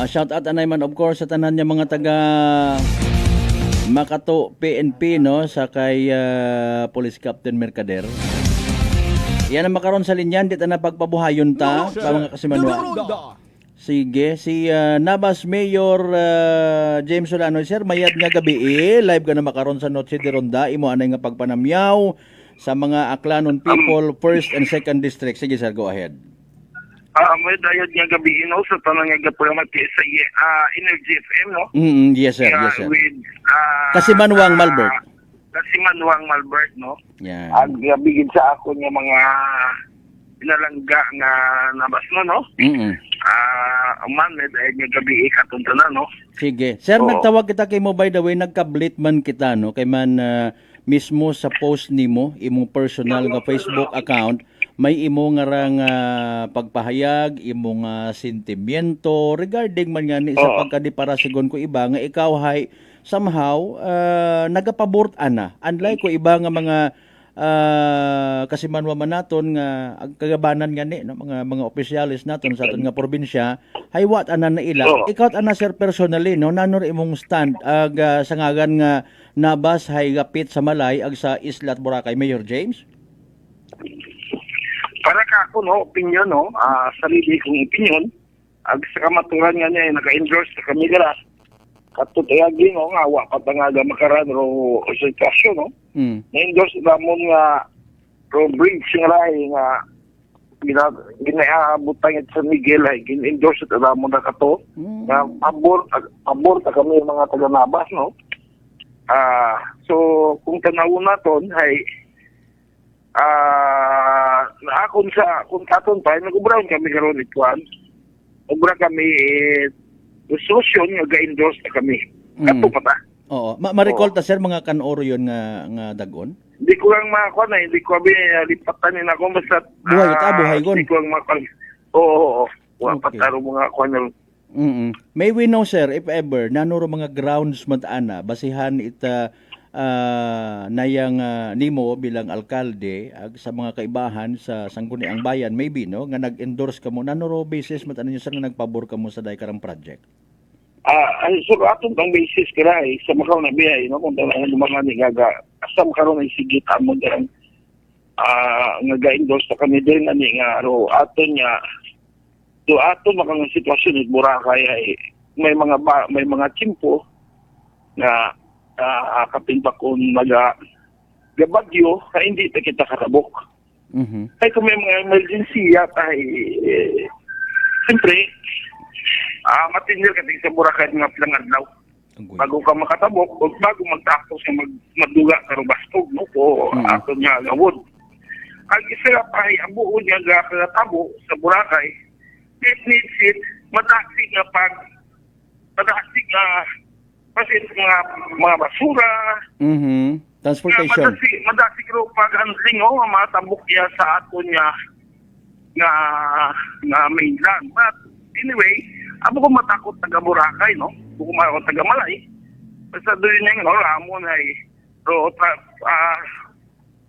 Shout out anay man of course sa tanan nya mga taga Makato PNP no sa kay Police Captain Mercader. Yan ang makaron sa linyan di ta na pagpabuhayon ta mga kasimanwa. Sige, si Nabas Mayor James Solano, sir, mayad nga gabi live ka na makaron sa Noche de Ronda, imo anay nga pagpanamyaw sa mga Aklanon people, 1st and 2nd district. Sige sir, go ahead. May dayod nga gabi sa tanang nga programat sa Energy FM, no? Yes sir, yes sir. With, Kasimanwang Malbert. Kasimanwang Malbert, no? Yeah. Ang gabigin sa ako nga mga pinalangga nga nabas no? Man, may dayod nga gabi katunta na, no? Sige. Sir, nagtawag kita kay mo, by the way, nagka-blit man kita, no? Kay man mismo sa post nimo, imong personal nga Facebook account, may imo nga rang pagpahayag, imong sentimiento regarding man nga sa pagkadiparasigon ko iba nga ikaw hay somehow nagapabort ana. Unlike ko iba nga mga kasi manwa man naton nga kagabanan nga ni no? mga opisyalis naton sa aton nga probinsya hay what ana na ila. Ikaw ana sir personally no nanor imong stand sa ngagan nga Nabas hay gapit sa Malay ag sa Isla at Boracay, Mayor James? Para ka ako no opinion no sarili kong opinion ag sa kamaturan nga niya naka-endorse sa kami gara katutayagi no nga wa patangaga makaran ro sitwasyon no na-endorse namon nga ro bridge nga ray nga ginaabutan sa Miguel ay gin-endorse ta namon na kato nga pabor ta kami mga taga-Nabas no. So kung tanawon naton ay akon sa kung katon pa nag-ubra kami karon ituan ubra kami resolution nga ga-endorse na kami kato pa ta. Oo, ma-recall ta sir mga kanoro yon nga dagon. Hindi ko lang makakuha na, hindi ko lipatan nila ako basta buhay gon. Hindi ko lang makakuha. Oo. Pataro mga kuha na. May we know sir if ever nanuro mga grounds matana basihan ita nayang nimo bilang alkalde ag sa mga kaibahan sa sangguniang bayan maybe no nga nag-endorse kamo nanuro basis matana nyo sir nga nagpabor kamo sa daykarang project. So atong bang basis kray sa makaw na biyay no kung talaga mga nigaga asa makaroon ay sigit amon dirang nga ga-endorse ta kami din ani nga ro aton nga do ato makang sitwasyon ni Boracay ay may mga timpo na kapinta kung gabagyo na hindi ta kita katabok. Ay kung may mga emergency ay siyempre matinil ka din sa Boracay nga pilang adlaw. Bago ka makatabok o bago magtapos nga maduga ka rubastog no o ato nga gawod. Ang isa pa ay abuon niya katabo sa Boracay it needs it madasig nga pasit mga basura transportation madasig ro pag-handling nga matabok niya sa aton nga mainland but anyway abo ko matakot taga Boracay no kung matakot taga Malay basta doon niya no ramon ay ro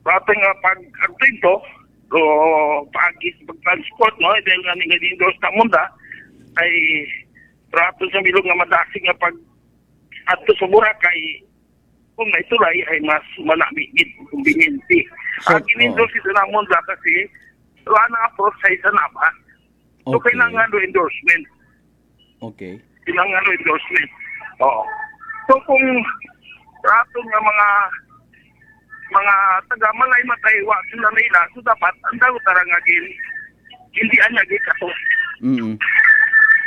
ating pag-agtinto o pagis pag-transport no dahil nga nag-endorse na munda ay trato sa bilog nga madasig nga pag ato sa Boracay kung may tulay ay mas malamigid conveniente. Ang in-endorse ito na munda kasi wala na approach sa isa na ba so kailangan do endorsement. Okay. Kailangan do endorsement. Oo. So kung trato nga mga taga Malay matay wa sila nila so dapat ang daw tarang agil hindi anya gi kato.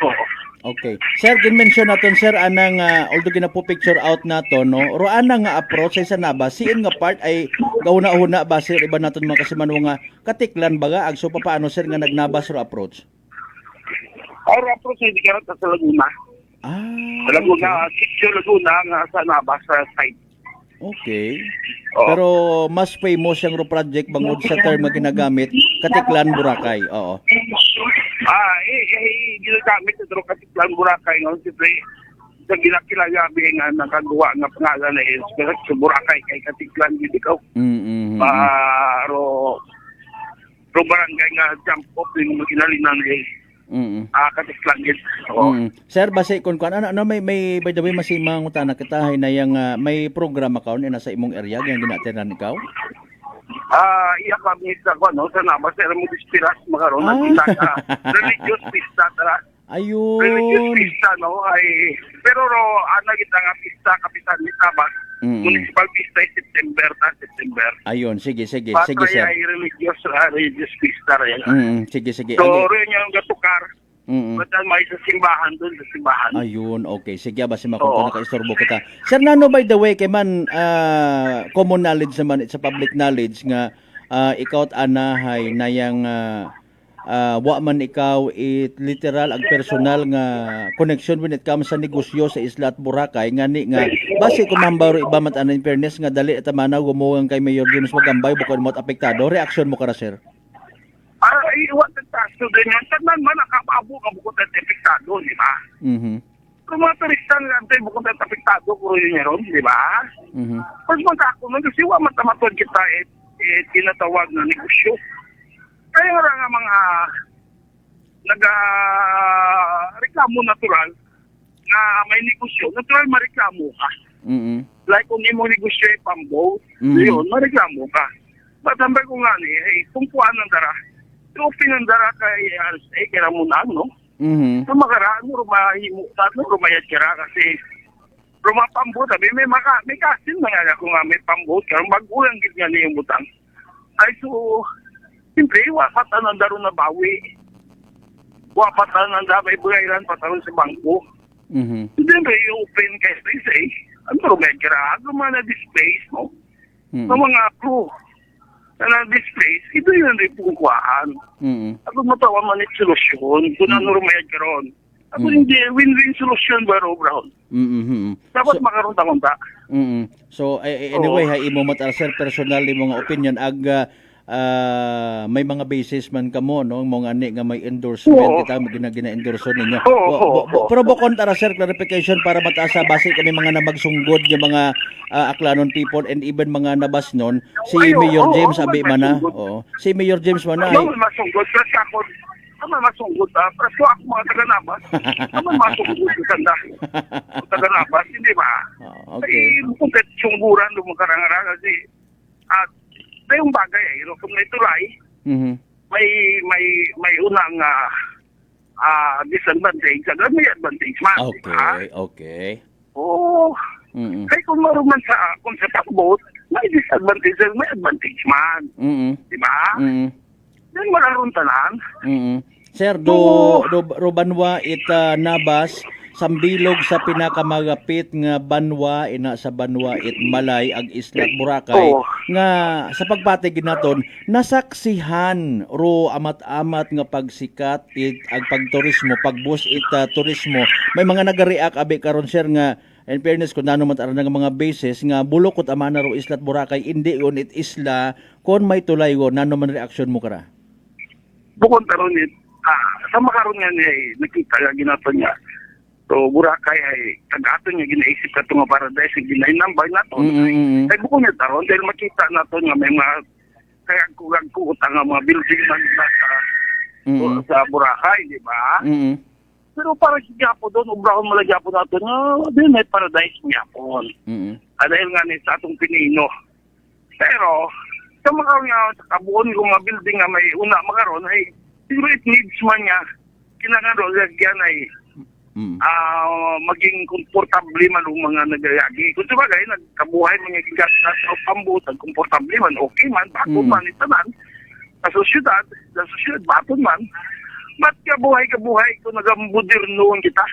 Oo. Okay. Sir, din-mention natin sir anang although ginapo picture out nato no ro anang nga approach sa Nabas siin nga part ay gauna-una ba sir iba naton mga kasimanwa nga katiklan baga ag so paano sir nga nagnabas ro approach? Our approach ay di karon sa Laguna. Sa Laguna, sa Laguna nga sa Nabas sa site. Okay. Pero mas famous yung project bangod sa term na ginagamit Katiklan Boracay. Oo. Ginagamit ito Katiklan Boracay no siyempre sa ginakilagabi nga nakagawa nga pangalan na sa Boracay kay Katiklan gid ikaw. Ro barangay nga jump off yung ginalinan Katiklan gid. Sir, base kun ano may by the way masimang utana kita na yang may programa kaon na sa imong area nga ginatenan ikaw? Iya kami sa no sa Nabas sa mo dispiras makaron na religious pista tara Religious Ayun. pista, no? Ay, pero ano kita nga pista, kapitan ni Tabas, municipal pista ay September. Ayun, sige sir. Patray ay religious pista rin. Sige. So, rin yung gatukar. Ba't may sa simbahan doon, sa simbahan. Ayun, okay. Sige, basi makuha naka-istorbo kita. Sir Nano, by the way, kay man common knowledge naman, it's a public knowledge nga ikaw at anahay na yung wa man ikaw literal ag personal nga connection when it comes sa negosyo sa Isla at Boracay nga base kung mambaro iba man in fairness nga dali at manaw gumuwang kay Mayor James Magambay bukod mo apektado reaksyon mo kara sir. Iwan ng taso din yan. Tanan man nakababo ka bukod at apektado, di ba? Kung mga turista nga tayo bukod at apektado kuro yun ron, di ba? Pag magkako nun kasi wa matamatod kita tinatawag na negosyo. Kaya nga mga nag-reklamo natural na may negosyo, natural mareklamo ka. Like kung mo negosyo ay pambo, yun, mareklamo ka. Matambay ko nga kung kuhaan ng dara, open ng dara kay RSA, kaya mo na, no? So makaraan mo, rumayad kira kasi rumapambo, sabi, may kasin na nga kung may pambo, kaya magulang git nga niya yung butang. Ay, so, siyempre, wapatan ang daro na bawi. Wapatan ang dabay bugayran pataron sa bangko. Siyempre, open kay space ano may kira? Ano man na-displace, no? Sa mga crew na na-displace, ito yun rin pungkuhaan. Ako matawa man yung solusyon kung ano rumayad karon. Ako hindi, win-win solusyon ba, Brown? Dapat makaroon ta. So, anyway, imo matar sir, personal mo nga opinion, may mga basis man kamo no mga ani nga may endorsement kita gina-endorse ninyo. Pero bukod tara sir clarification para mataas sa base kami mga namagsungod ng mga Aklanon people and even mga nabasnon si Mayor James abi man na. Si Mayor James man na. Masungod sa sakot. Masungod presko ako mga taga-Nabas. Masungod sa tanda. Taga-Nabas hindi ba? Okay. Kung sungguran lumakarang-arang kasi may yung bagay kung may tulay, may unang disadvantage, may advantage man. Okay. Kaya kung maruman kung sa takbot, may disadvantage, may advantage man. Di ba? Yan malaroon tanan. Sir, Banwa Nabas, sambilog sa pinakamagapit nga banwa sa Banwa Malay ag Isla at Boracay nga sa pagpatig naton nasaksihan ro amat-amat nga pagsikat ag pagturismo pagbus turismo may mga nagareact abi karon sir nga in fairness kung nano man nga mga bases nga bulokot amana ro Isla at Boracay hindi yun isla kon may tulay go nano man reaksyon mo kara bukod karon sa makaroon nga nakita nga ginaton niya. So, Boracay ay kag-ato niya ginaisip ka itong paradise ang ginainambay nato. Ay buko niya taron dahil makita nato nga may mga kagkugang-kuutang nga mga building na sa Boracay, di ba? Pero para si Japo doon, ubrahon mo lang Japo nato nga, din may paradise niya po. Dahil nga sa atong Pinino. Pero, sa makaroon nga, sa kabuon ko mga building nga may una makaroon, ay siguro it needs man niya, kinangaro, lagyan ay maging komportable man ang mga nagayagi. Kung sabagay, nagkabuhay mga gigas sa pambutag, komportable man, okay man, baton man, itanan. Sa sosyudad, baton man. Ba't kabuhay kung nagamodernoon kita?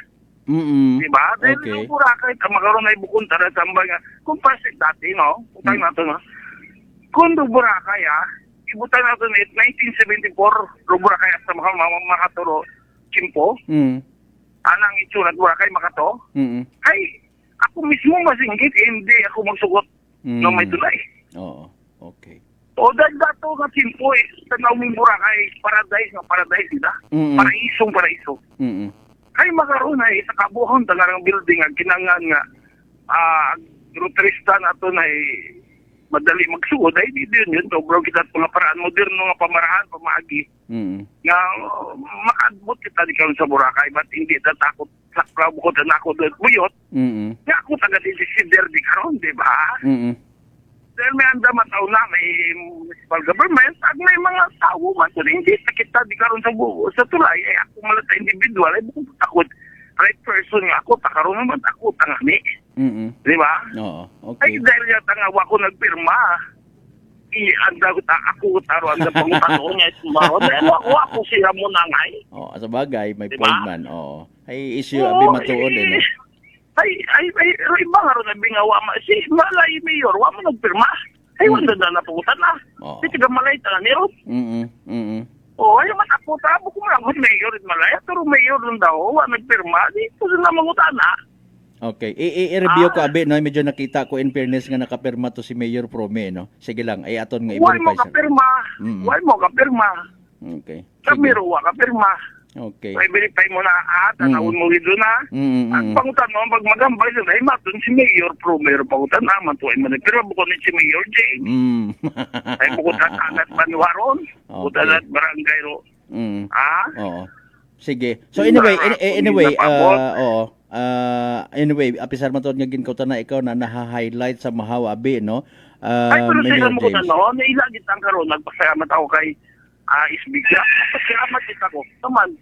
Diba? Dahil yung Boracay, makaroon ay bukong tara sa mga, kung pasig dati, no? Kung tayo natin, no? Kung Boracay, ibutan natin 1974, Boracay at sa mga makaturo, Chimpo, anang itsura at Boracay makato, ay, ako mismo masinggit, hindi ako magsugot ng may tulay. Okay. O dahil dato nga Chimpo, tanaw mong Boracay, paradise nila. Paraiso. Ay, makaroon ay, sa kabuhon, tangarang building, ang kinangan nga, rotarista na ito na madali magsugod ay di yun bro kita mga paraan moderno nga pamarahan pamaagi nga makaadbot kita di karon sa Boracay but hindi ta takot sa bukod na ako doon buyot nga ako taga disider di karon di ba Dahil may anda mataw na, may municipal government, at may mga tao man to hindi kita di karon sa tulay, ay ako malata individual, ay bukong takot, right person nga ako, takaroon naman ako, tangani. Di ba? Oo, Ay okay. dahil nga tangawa ko nagpirma, anda ko ako taro, anda pang tanong niya, tumaro, dahil ako siya mo na ngay. Oh, sa bagay, may Diba? point man. Oo. Ay issue abi matuod no. Ay, iba nga rin na bingawa, si Malay Mayor, wa mo nagpirma. Ay, wala na napungutan na. Oo. Si tiga Malay ta ni Rod. Oh, ay mataputa mo kung lang Mayor at Malay, pero Mayor nun daw, wa nagpirma, dito na mangutan na. Okay. I-review ko abi no, medyo nakita ko in fairness nga nakapirma to si Mayor Prome no. Sige lang, ay aton nga Wa mo i-verify sir. kapirma. Wa mo kapirma. Okay. Kami ro wa kapirma. Okay. Ay, verify mo na, tanawin mo rin doon na. Ang pangutan mo, pag magambay sila, ay matun si Mayor Pro, Mayor pangutan na, matuin mo na. Pero bukod ni si Mayor James. Ay, bukod na kanat Banuaron, bukod na barangay ro. Oo. Sige. So anyway, oo. Anyway, apisar man to nga ginkautan na ikaw na naha-highlight sa Mahawa Abi, no? Ay, pero Mayor sa mo James. no, nailagit ang karon, nagpasalamat ako kay Isbigla. Pasalamat kita ko. Naman,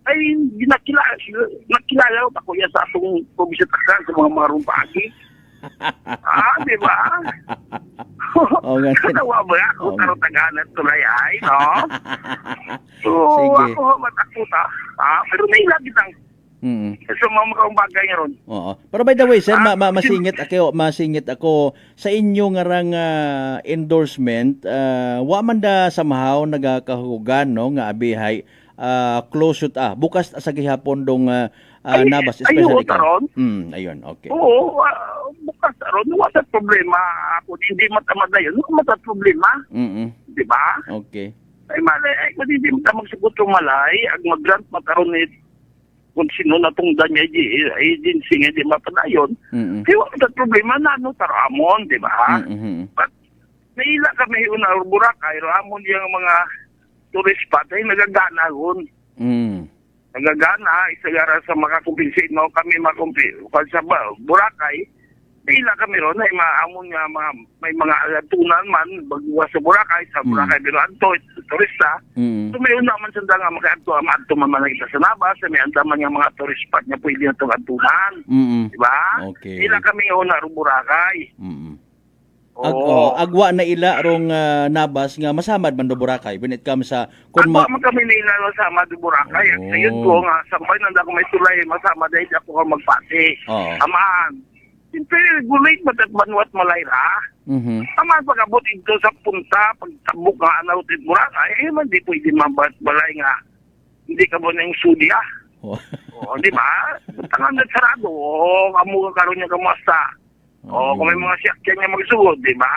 ay nakilala ko ako yan sa atong komisyon taksan sa mga marumpagi. Di ba? Oo nga. Kanawa ba ako? Taro taganan tulay ay, no? So, Sige. ako matakuta. Pero nailagit ang so, mga bagay nga ron. Oo. Pero by the way, sir, masingit ako sa inyo nga rang endorsement, wa man da somehow nagakahugan no nga abihay close shoot bukas sa gihapon dong nabas especially taron? Ayun, okay. Oo, bukas taron, wala problema. Ako hindi matamad na yun, wala problema. Di ba? Okay. Ay malay, ay kung hindi matamag sa gutong malay, ang mag-grant mataron ni kung sino na itong danya agency nga di mapadayon, kaya wala problema na, no, taramon, di ba? But, naila kami una, Boracay, ramon yung mga tourist spot, ay nagagana ron. Nagagana, isagara sa makakumpensate, no, kami makumpensate, sa Boracay, naila kami ron, ay maamon nga, may mga alatunan man, bagwa sa Boracay, Binuanto, turista, so may una man sanda nga makaadto man kita sa Nabas, may andaman nga mga tourist spot nga pwede na itong atunan. Diba? Okay. Ila kami una rin Boracay. Agwa na ila rong nabas nga masamad man do Boracay when it comes sa Agwa man kami nila sama do Boracay. At sayod ko nga, sampay nanda ko may tulay, masama dahil ako ka magpati. Aman. Siyempre, regulate mo at manuat malayra. Aman, pag-abot ito sa punta, pagtabok nga anaw at Boracay, man di pwede mabalay nga. Hindi ka ba na yung sudya? Di ba? Tangan na sarado. Kamu karoon niya kamusta. Kung may mga siyakyan niya magsugod, di ba?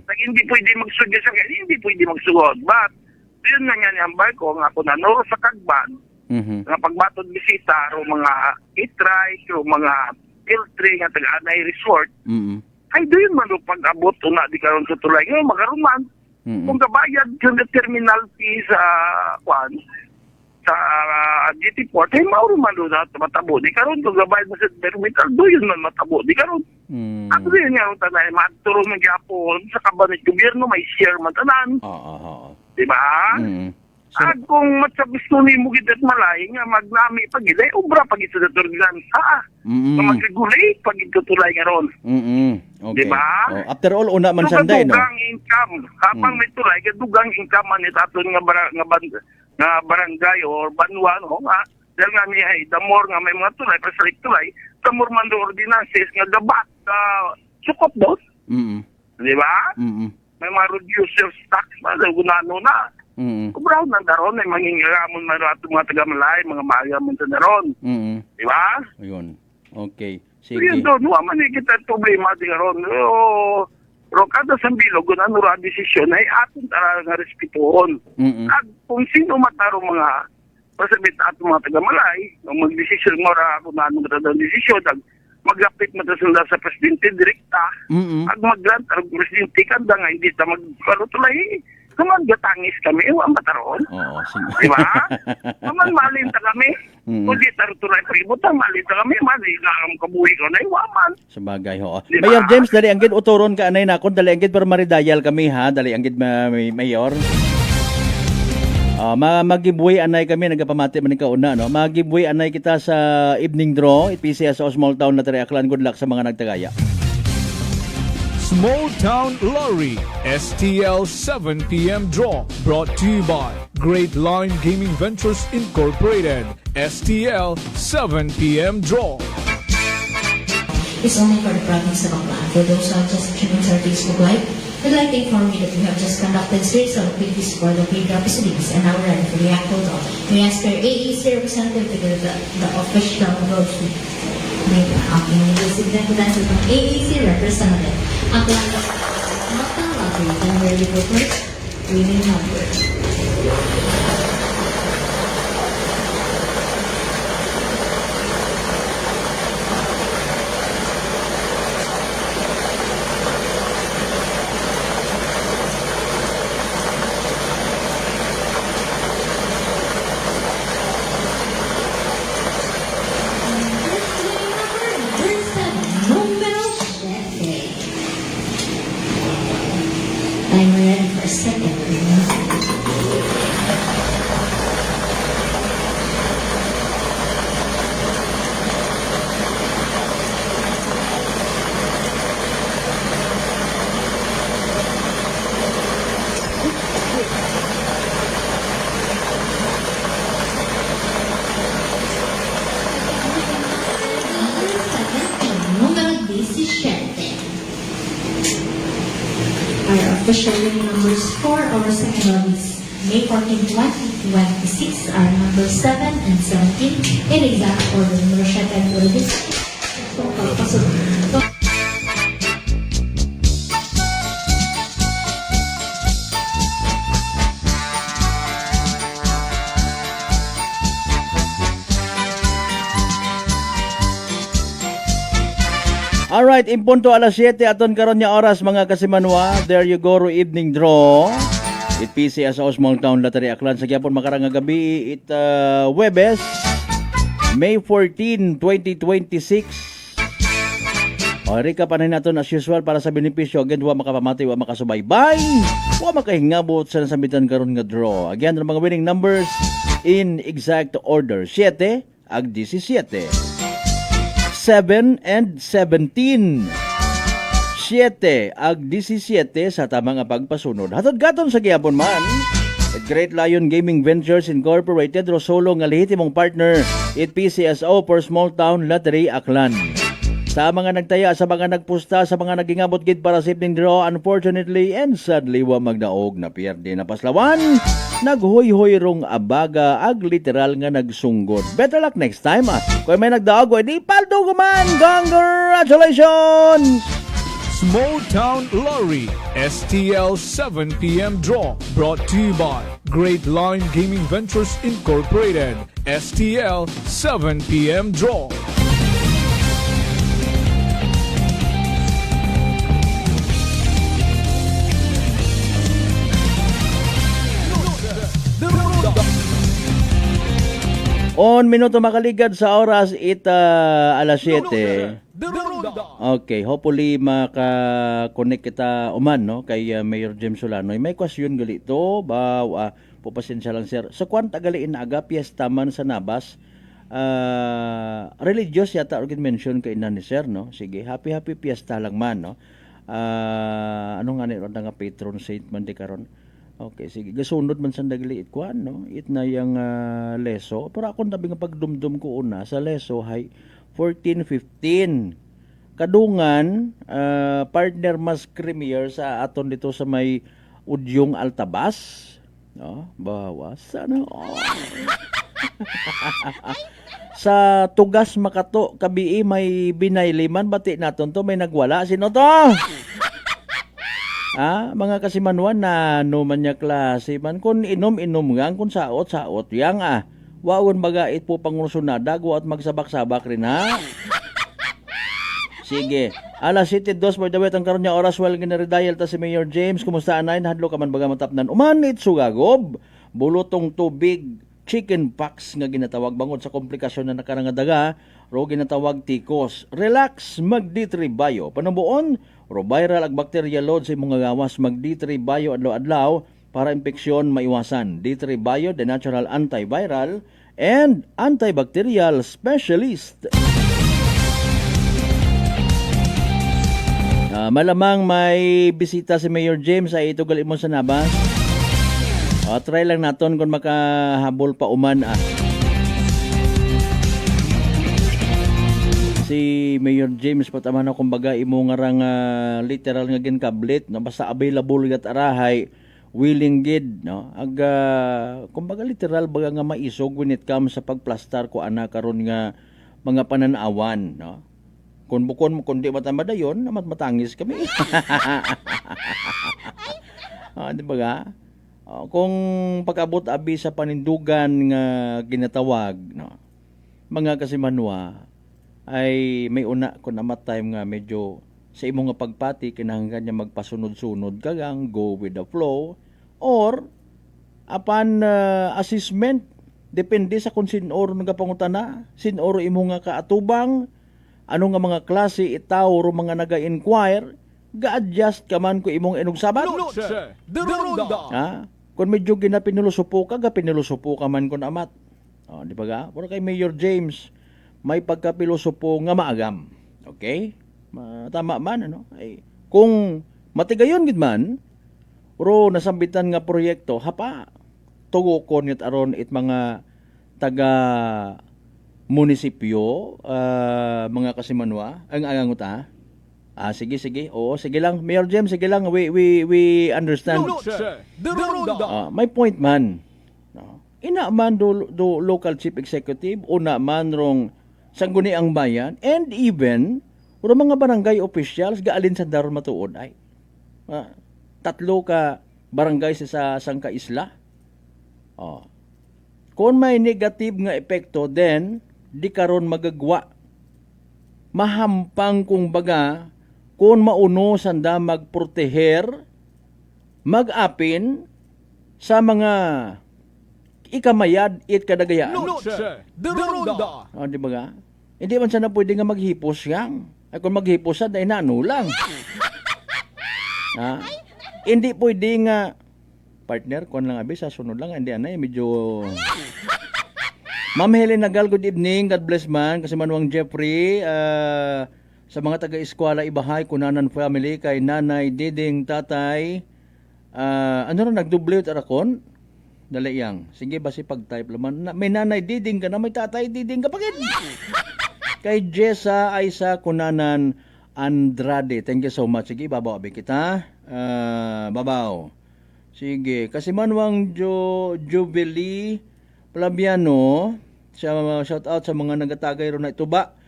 Hindi pwede magsugod sa kanya, hindi pwede magsugod. But, yun na nga niyang barko, nga po na no, sa Kagban, nga pagbatod bisita, ro mga itray, ro mga filtry, nga taga-anay resort, ay doon man ro pag-abot na di karon sa tulay. Ngayon, magkaroon man. Kung kabayad yung terminal fee sa GT Port, ay mauro man doon na matabo. Di karon kung kabayad mo sa terminal, doon man matabo. Di karon. Ako din nga rin tanay, maturo ng Japon, sa kabanit gobyerno, may share man tanan. Di ba? At kung gusto ni mo gitat malay, nga magnami pagilay, obra pagit sa organisa. Mag-regulate pagit tulay nga ron. Okay. Di ba? After all, una man sanday, no? Dugang income. Habang may tulay, dugang income man itaton nga barangay or banwa, no? Dahil nga niya, the more nga may mga tulay, pasalik tulay, the more man do ordinances nga dabat, sukop dos. Di ba? May mga reducers tax na, gunano na. Kubraw na daron, may mangingiramon man ato mga taga-malay, mga maayaman sa daron. Di ba? Ayun. Okay. So Sige. yun doon, waman kita problema di karon. Pero kada sa bilog, kung ano ra desisyon, ay atin tara nga respetuhon. At kung sino mataro mga pasabit ato mga taga-malay, kung mag-desisyon mo ra kung ano nga desisyon, mag-apit mo sa presidente direkta, at mag-grant ang presidente kanda nga, hindi ta mag-kalutulay. Kaman gatangis kami, wa mataron. Oo, sige. Di ba? Kaman malin ta kami. Kundi taruturay primo ta malin ta kami, mali nga ang kabuhi ko na iwaman. Sabagay, ho. Diba? Mayor James, dali anggid uturon ka anay nakon, dali anggid para maridayal kami ha, dali anggid Mayor. Mag-giveaway anay kami, nagapamati man ikaw una, no? Mag-giveaway anay kita sa evening draw, PCS o Small Town Lottery Aklan. Good luck sa mga nagtagaya. Small Town Lottery STL 7 p.m. draw brought to you by Great Line Gaming Ventures Incorporated. STL 7 p.m. draw. It's only for the province of Aklan. For those who have just tuned into our Facebook Live, we'd like to inform you that we have just conducted series of activities for the pre-draw proceedings and now we're ready for the actual draw. We ask our AEC representative to give the official road to the aking representative ng AEC representative. Aklan Lottery, and we're ready for first winning number. I'm ready for a second. Numero 17. Our official winning numbers for our second round is May 14, 2026 are number 7 and 17 in exact order. Numero 7 will be Alright, impunto alas 7 aton karon nya oras mga kasimanwa. There you go, evening draw. It PCS o Small Town Lottery Aklan sa gyapon makarang nga gabi it Webes May 14, 2026. O recap pa natin as usual para sa benepisyo again wa makapamati wa makasubaybay wa makahingabot sa nasambitan karon nga draw. Again ang mga winning numbers in exact order 7 ag 17. 7 and 17. 7 ag 17 sa tamang pagpasunod. Hatod gaton sa gihapon man. At Great Lion Gaming Ventures Incorporated Rosolo nga lehitimong partner it PCSO for Small Town Lottery Aklan. Sa mga nagtaya, sa mga nagpusta, sa mga nagingabot gid para sa evening draw, unfortunately and sadly wa magdaog na pierde na paslawan. Naghoy-hoy rong abaga ag literal nga nagsunggod. Better luck next time Kung may nagdaog, di paldo man. Congratulations! Small Town Lottery STL 7 p.m. draw brought to you by Great Line Gaming Ventures Incorporated. STL 7 p.m. draw. On minuto makaligad sa oras alas 7. Okay, hopefully maka-connect kita uman no kay Mayor James Solano. May question gali to ba popasensya lang sir. Sa kwanta gali inaga piyesta man sa Nabas. Religious yata or mention kay ni sir no. Sige, happy piyesta lang man no. Ano nga ni nga patron saint man di karon. Okay, sige. Gasunod man sa dagliit ko, no? It na yung leso. Pero ako nabi nga pagdumdum ko una sa leso, hay 14-15. Kadungan, partner mas creamier sa aton dito sa may Udyong Altabas. No? Bawas. Sana. Oh. Sa Tugas Makato, kabii may binayliman. Bati naton to, may nagwala. Sino to? Mga kasimanwan na man niya klase man kun inom ngang kun saot yang wawon bagait po pangusunada guat magsabak-sabak rin Sige. Alas 7:02 for the wet ang karon niya oras while ginaredayal ta si Mayor James. Kumusta anay? Hadlo ka man baga matapnan. Umanit sugagob. Bulutong tubig chicken pox nga ginatawag bangod sa komplikasyon na nakarangadaga ro ginatawag tikos. Relax mag D3 Bio. Panubuon ro viral ag bacteria load sa imong gawas mag D3 Bio adlaw-adlaw para impeksyon maiwasan. D3 Bio, the natural antiviral and antibacterial specialist. Malamang may bisita si Mayor James ay itugal mo sa nabas. Try lang naton kung makahabol pa uman. Si Mayor James pataman na kumbaga imo nga rang literal nga ginkablit no basta available gat arahay willing gid no kumbaga literal baga nga maisog when it comes sa pagplastar ko ana karon nga mga pananawan no. Kung bukon mo kundi matamadayon, matangis kami. Di ba ga? Kung pag-abot abi sa panindugan nga ginatawag, no, mga kasimanwa, ay may una kung namat time nga medyo sa imo nga pagpati, kinahanggan niya magpasunod-sunod kagang go with the flow, or upon assessment, depende sa kung sinoro nagapangutana, sinoro imo nga kaatubang, ano nga mga klase itaw o mga naga-inquire, ga-adjust ka man ko imong inugsaban. Kung medyo ginapinulosupo ka, gapinulosupo ka man kung amat. Di ba ga? Pero kay Mayor James, may pagkapilosopo nga maagam. Okay? Tama man, ano? Ay, kung matigayon gid man, pero nasambitan nga proyekto, hapa, tugokon yun aron it mga taga munisipyo, mga kasimanwa, ang anganguta. Sige. Oo, sige lang. Mayor James, sige lang. We understand. May point man. Ina man do local chief executive, una man rong sangguni ang bayan, and even mga barangay officials, gaalin sa daron matuod ay. 3 ka barangay sa sangka isla. Kung may negative nga epekto, then di karon magagwa. Mahampang kung baga, kung mauno sanda magproteher, mag-apin sa mga ikamayad it kadagayaan. Di ba ga? Hindi man sana pwede nga maghipos yang. Ay kung maghipos sad ay nano lang. Hindi pwede nga partner kon lang abi sa sunod lang hindi anay medyo. Ma'am Helen Nagal, good evening. God bless man. Kasi Manuang Jeffrey, sa mga taga-eskwala ibahay, kunanan family, kay nanay, diding, tatay, ano rin, nagduble at arakon? Dali yang. Sige, basi pag-type laman. May nanay, diding ka na, may tatay, diding ka pagid. Kay Jessa, Aisa, kunanan, Andrade. Thank you so much. Sige, babaw abi kita. Babaw. Sige. Kasi Manuang Jubilee, Plabiano, shout out sa mga nagatagay ro na ituba.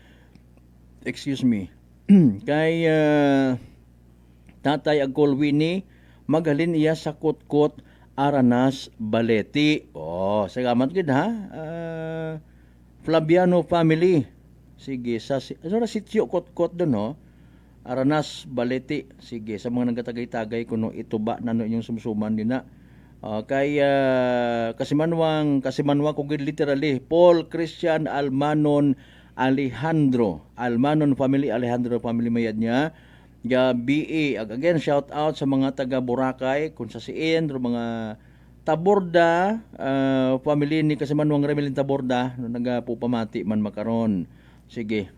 Excuse me. Kay Tatay Agolwini, maghalin iya sa Kutkot Aranas Baleti. Salamat gid ha. Flaviano family. Sige, sa sitio Kutkot doon ho. Aranas Baleti. Sige, sa mga nagatagay-tagay kuno ituba nano inyong sumsuman din na. Kay Kasimanwa kung literally Paul Christian Almanon family mayad niya BA again shout out sa mga taga Boracay kung sa siin mga Taborda family ni Kasimanwang Remelin Taborda no nagapupamati man makaron. Sige,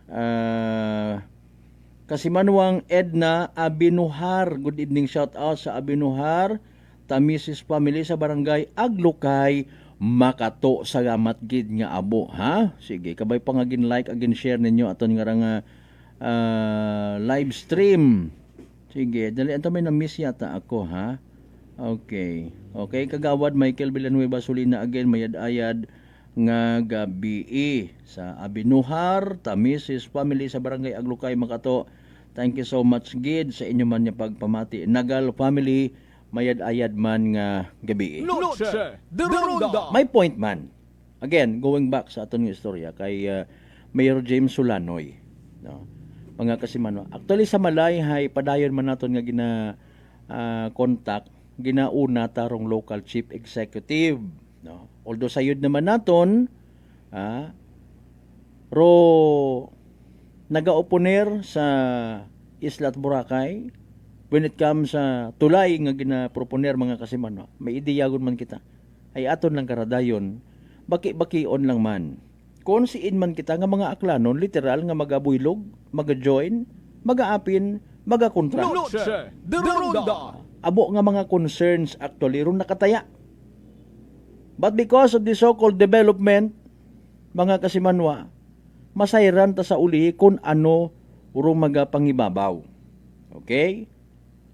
Kasimanwang Edna Abinuhar, good evening, shout out sa Abinuhar Tamisis family sa barangay Aglukay, Makato, Salamat gid nga abo, ha? Sige, kabay pa nga like, again share ninyo aton nga nga live stream. Sige, dali anto may na-miss yata ako, ha? Okay, kagawad Michael Villanueva Solina again, mayad-ayad nga gabi sa Abinuhar, Tamisis family sa barangay Aglukay, Makato. Thank you so much gid sa inyo man nga pagpamati. Nagal family, mayad-ayad man nga gabi. May point man. Again, going back sa aton nga istorya kay Mayor James Solanoy. No? mga kasimanwa. Actually sa Malay hay padayon man naton nga contact ginauna tarong local chief executive, no. Although sayod naman naton ro nagaoponer sa Isla at Boracay when it comes sa tulay nga ginaproponer mga kasimanwa. May ideyagon man kita ay aton lang karadayon baki-bakion lang man. Kung siin man kita nga mga aklanon, literal nga magabuylog, magajoin, magaapin, magakontra. Abo nga mga concerns actually ron nakataya. But because of the so-called development, mga kasimanwa, masayran ta sa uli kung ano urong magapangibabaw. Okay?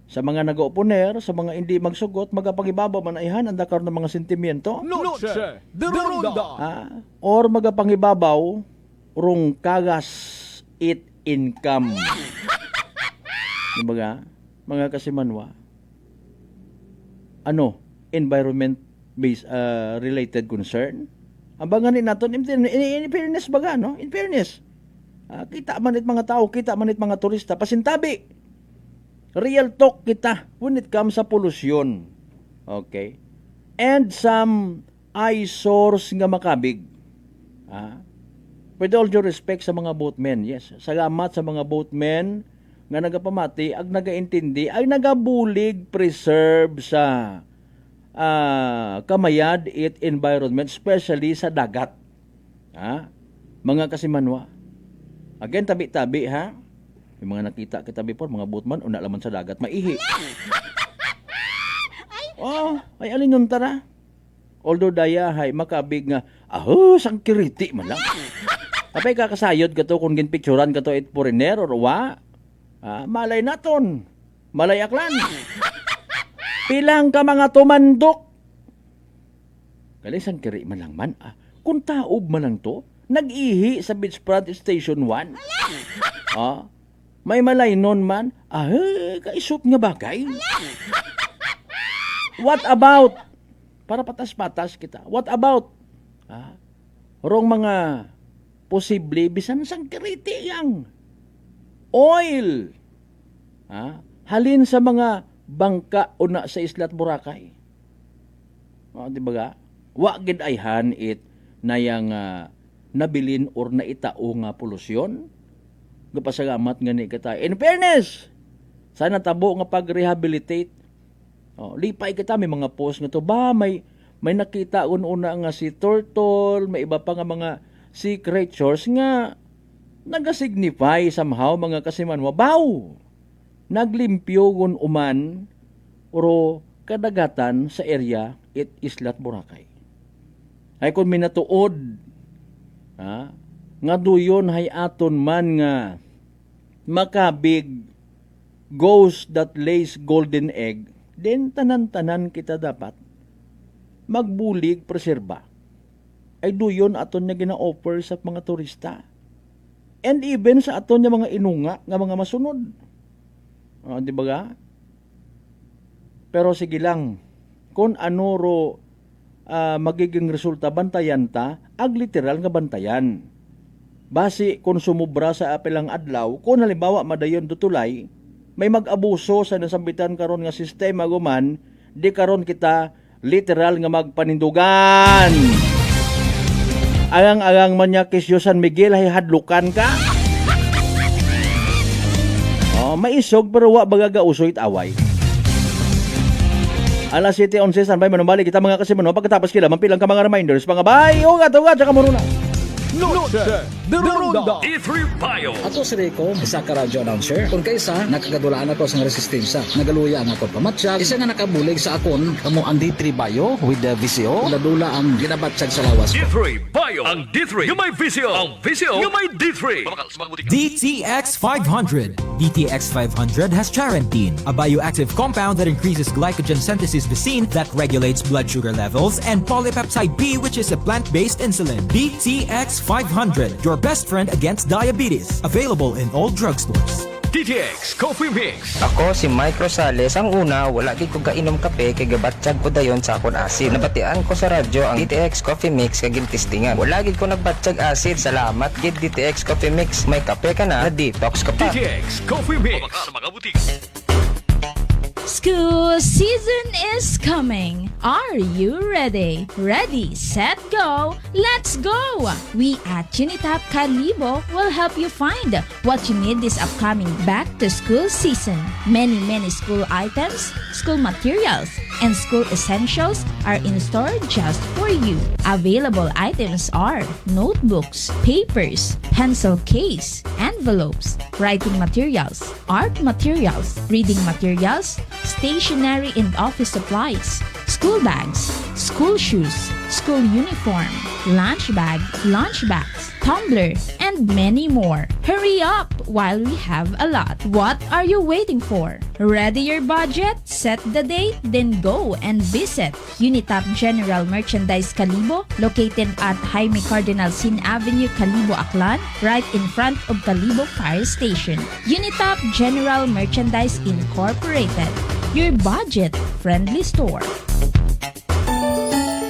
Sa mga nag-oponer, sa mga hindi magsugot, magapangibabaw man ayhan ang dakar ng mga sentimiento. Or magapangibabaw urong kagas it income. Diba mga kasimanwa? Ano? Environment based related concern? Ang banganin natin, in fairness baga, no? In fairness. Kita man it mga tao, kita man it mga turista, pasintabi. Real talk kita when it comes sa pollution. Okay? And some eyesores nga makabig. With all due respect sa mga boatmen, yes. Salamat sa mga boatmen nga nagapamati, ag nagaintindi, ay nagabulig preserve sa kamayad it environment, especially sa dagat. Mga kasimanwa. Again, tabi-tabi ha. Yung mga nakita kita before, mga boatman, una laman sa dagat, maihi. Ay alin nun tara. Although daya, hay, makabig nga, sang kiriti man lang. Tapay kakasayod ka to, kung ginpicturan ka to, it foreigner, or wa, malay naton, malay aklan. Pilang ka mga tumandok. Kalisang kiri man lang man, kung taob man lang to, nag-ihi sa Beachfront Station 1. May malay nun man, kaisot nga bagay. What about, para patas-patas kita, what about, rong mga posible, bisan sang kiriti yang oil, halin sa mga bangka una sa Isla at Boracay. Di ba ga? Wagid ayhan it na yang nabilin or naitao nga polusyon. Gapasagamat nga ni kita. In fairness, sana tabo nga pag-rehabilitate. Lipay kita, may mga post nga to. May nakita una nga si turtle, may iba pa nga mga sea creatures nga nagasignify somehow mga kasimanwa. Baw! Naglimpyo gun uman oro kadagatan sa area it Isla at Boracay. Ay kung minatuod, nga duyon hay aton man nga makabig ghost that lays golden egg, then tanan-tanan kita dapat magbulig preserba. Ay duyon aton niya gina-offer sa mga turista. And even sa aton niya mga inunga nga mga masunod. Di ba ga? Pero sige lang, kung ano ro magiging resulta, bantayan ta, ag literal nga bantayan. Basi kung sumubra sa apelang adlaw, kung halimbawa madayon dutulay, may mag-abuso sa nasambitan karon nga sistema guman, di karon kita literal nga magpanindugan. Agang-agang man niya kisyo San Miguel hay hadlukan ka. Maisog pero wa bagagauso it away. Alas 7:11 sanbay manumali kita mga kasimanwa pagkatapos kila mampilang ka mga reminders pangabay ugat tsaka muruna. Noche de Ronda D3 Bio. Ato si Rico, isa ka radio announcer. Kung kaysa, nakagadulaan ako sa resistensya. Nagaluya ang ako pamatsyag. Isa nga nakabulig sa akon, kamo ang D3 Bio with the VCO. Nadula ang ginabatsyag sa lawas ko. D3 Bio. Ang D3 yung may VCO. Ang VCO yung may D3. DTX 500. DTX 500 has charantine, a bioactive compound that increases glycogen synthesis Vicine that regulates blood sugar levels, and polypeptide B, which is a plant-based insulin. DTX 500, your best friend against diabetes. Available in all drugstores. DTX Coffee Mix. Ako si Mike Rosales. Ang una, wala di ko gainom kape kay gabatsyag ko dayon sa akon asid. Nabatian ko sa radyo ang DTX Coffee Mix kay gintistingan. Wala gid ko nagbatsyag asid. Salamat gid DTX Coffee Mix. May kape ka na detox ka pa. DTX Coffee Mix. Sa mga butika. School season is coming. Are you ready? Ready, set, go. Let's go! We at Unitap Calibo will help you find what you need this upcoming back to school season. Many school items, school materials, and school essentials are in store just for you. Available items are notebooks, papers, pencil case, envelopes, writing materials, art materials, reading materials, stationery and office supplies, school bags, school shoes, school uniform, lunch bag, lunch bags, tumbler, and many more. Hurry up while we have a lot. What are you waiting for? Ready your budget? Set the date? Then go and visit Unitap General Merchandise Calibo, located at Jaime Cardinal Sin Avenue, Calibo, Aklan, right in front of Calibo Fire Station. Unitap General Merchandise Incorporated, your budget-friendly store.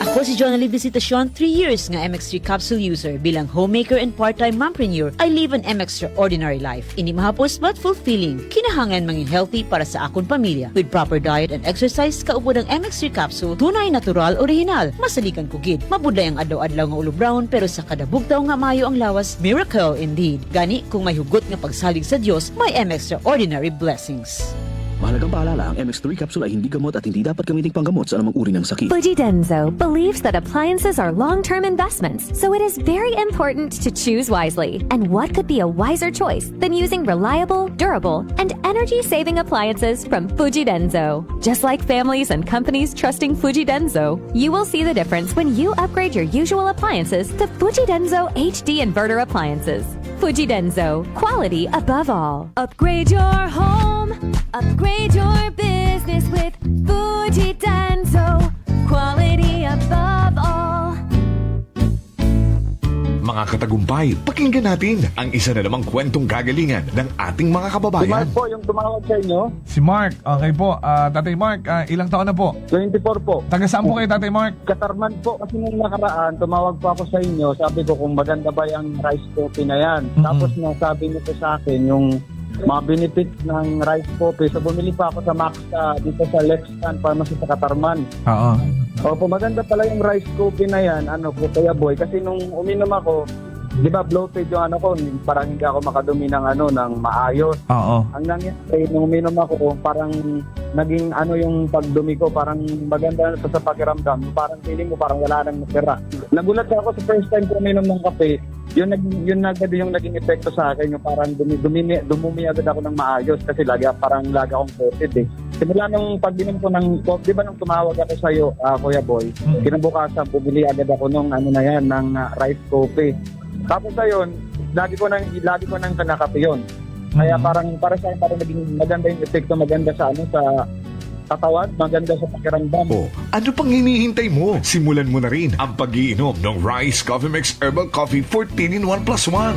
Ako si Jonalyn Visitacion, 3 years nga MX3 capsule user. Bilang homemaker and part-time mompreneur, I live an extraordinary life. Hindi mahapos but fulfilling. Kinahangan manging healthy para sa akong pamilya. With proper diet and exercise, kaupod ang MX3 capsule, tunay, natural, original. Masalikan ko gid. Mabuday ang adlaw-adlaw nga ulo brown, pero sa kada bugtaw nga mayo ang lawas, miracle indeed. Gani, kung may hugot nga pagsalig sa Dios, may extraordinary blessings. Mahalagang paalala, ang MX3 capsule ay hindi gamot at hindi dapat gamiting panggamot sa anumang uri ng sakit. Fujidenzo believes that appliances are long-term investments, so it is very important to choose wisely. And what could be a wiser choice than using reliable, durable, and energy-saving appliances from Fujidenzo? Just like families and companies trusting Fujidenzo, you will see the difference when you upgrade your usual appliances to Fujidenzo HD inverter appliances. Fujidenzo, quality above all. Upgrade your home, upgrade your business with Fujidenzo, quality above all. Mga katagumpay, pakinggan natin ang isa na namang kwentong gagalingan ng ating mga kababayan. Si Mark po yung tumawag sa inyo. Si Mark, okay po. Tatay Mark, ilang taon na po? 24 po. Taga saan po kayo, Tatay Mark? Katarman po kasi nung nakaraan, tumawag po ako sa inyo. Sabi ko kung maganda ba yung rice coffee na yan. Tapos nasabi niyo po sa akin yung mga benefits ng rice coffee. So bumili pa ako sa Maxta dito sa Lexan Pharmacy sa Katarman. Oo. Opo, maganda pala yung rice coffee na yan, Kuya Boy. Kasi nung uminom ako, di ba bloated yung ko, parang hindi ako makadumi ng ng maayos. Oo. Ang nangyari, nung uminom ako, parang naging yung pagdumi ko, parang maganda sa pakiramdam. Parang feeling mo, parang wala nang natira. Nagulat ako sa first time ko uminom ng kape. Yun agad yung naging epekto sa akin, yung parang dumumi agad ako ng maayos kasi lagi akong coated eh. Simula nung pag-inom ko ng coffee, di ba nung tumawag ako sa iyo, Kuya Boy, kinabukasan bumili agad ako ng ng rice coffee. Tapos ayun, lagi ko nang kanakape yun. Kaya para sa akin parang naging maganda yung epekto, maganda sa katawan, maganda sa pakiramdam. Ano pang hinihintay mo? Simulan mo na rin ang pag-iinom ng Rice Coffee Mix Herbal Coffee 14 in 1 plus 1.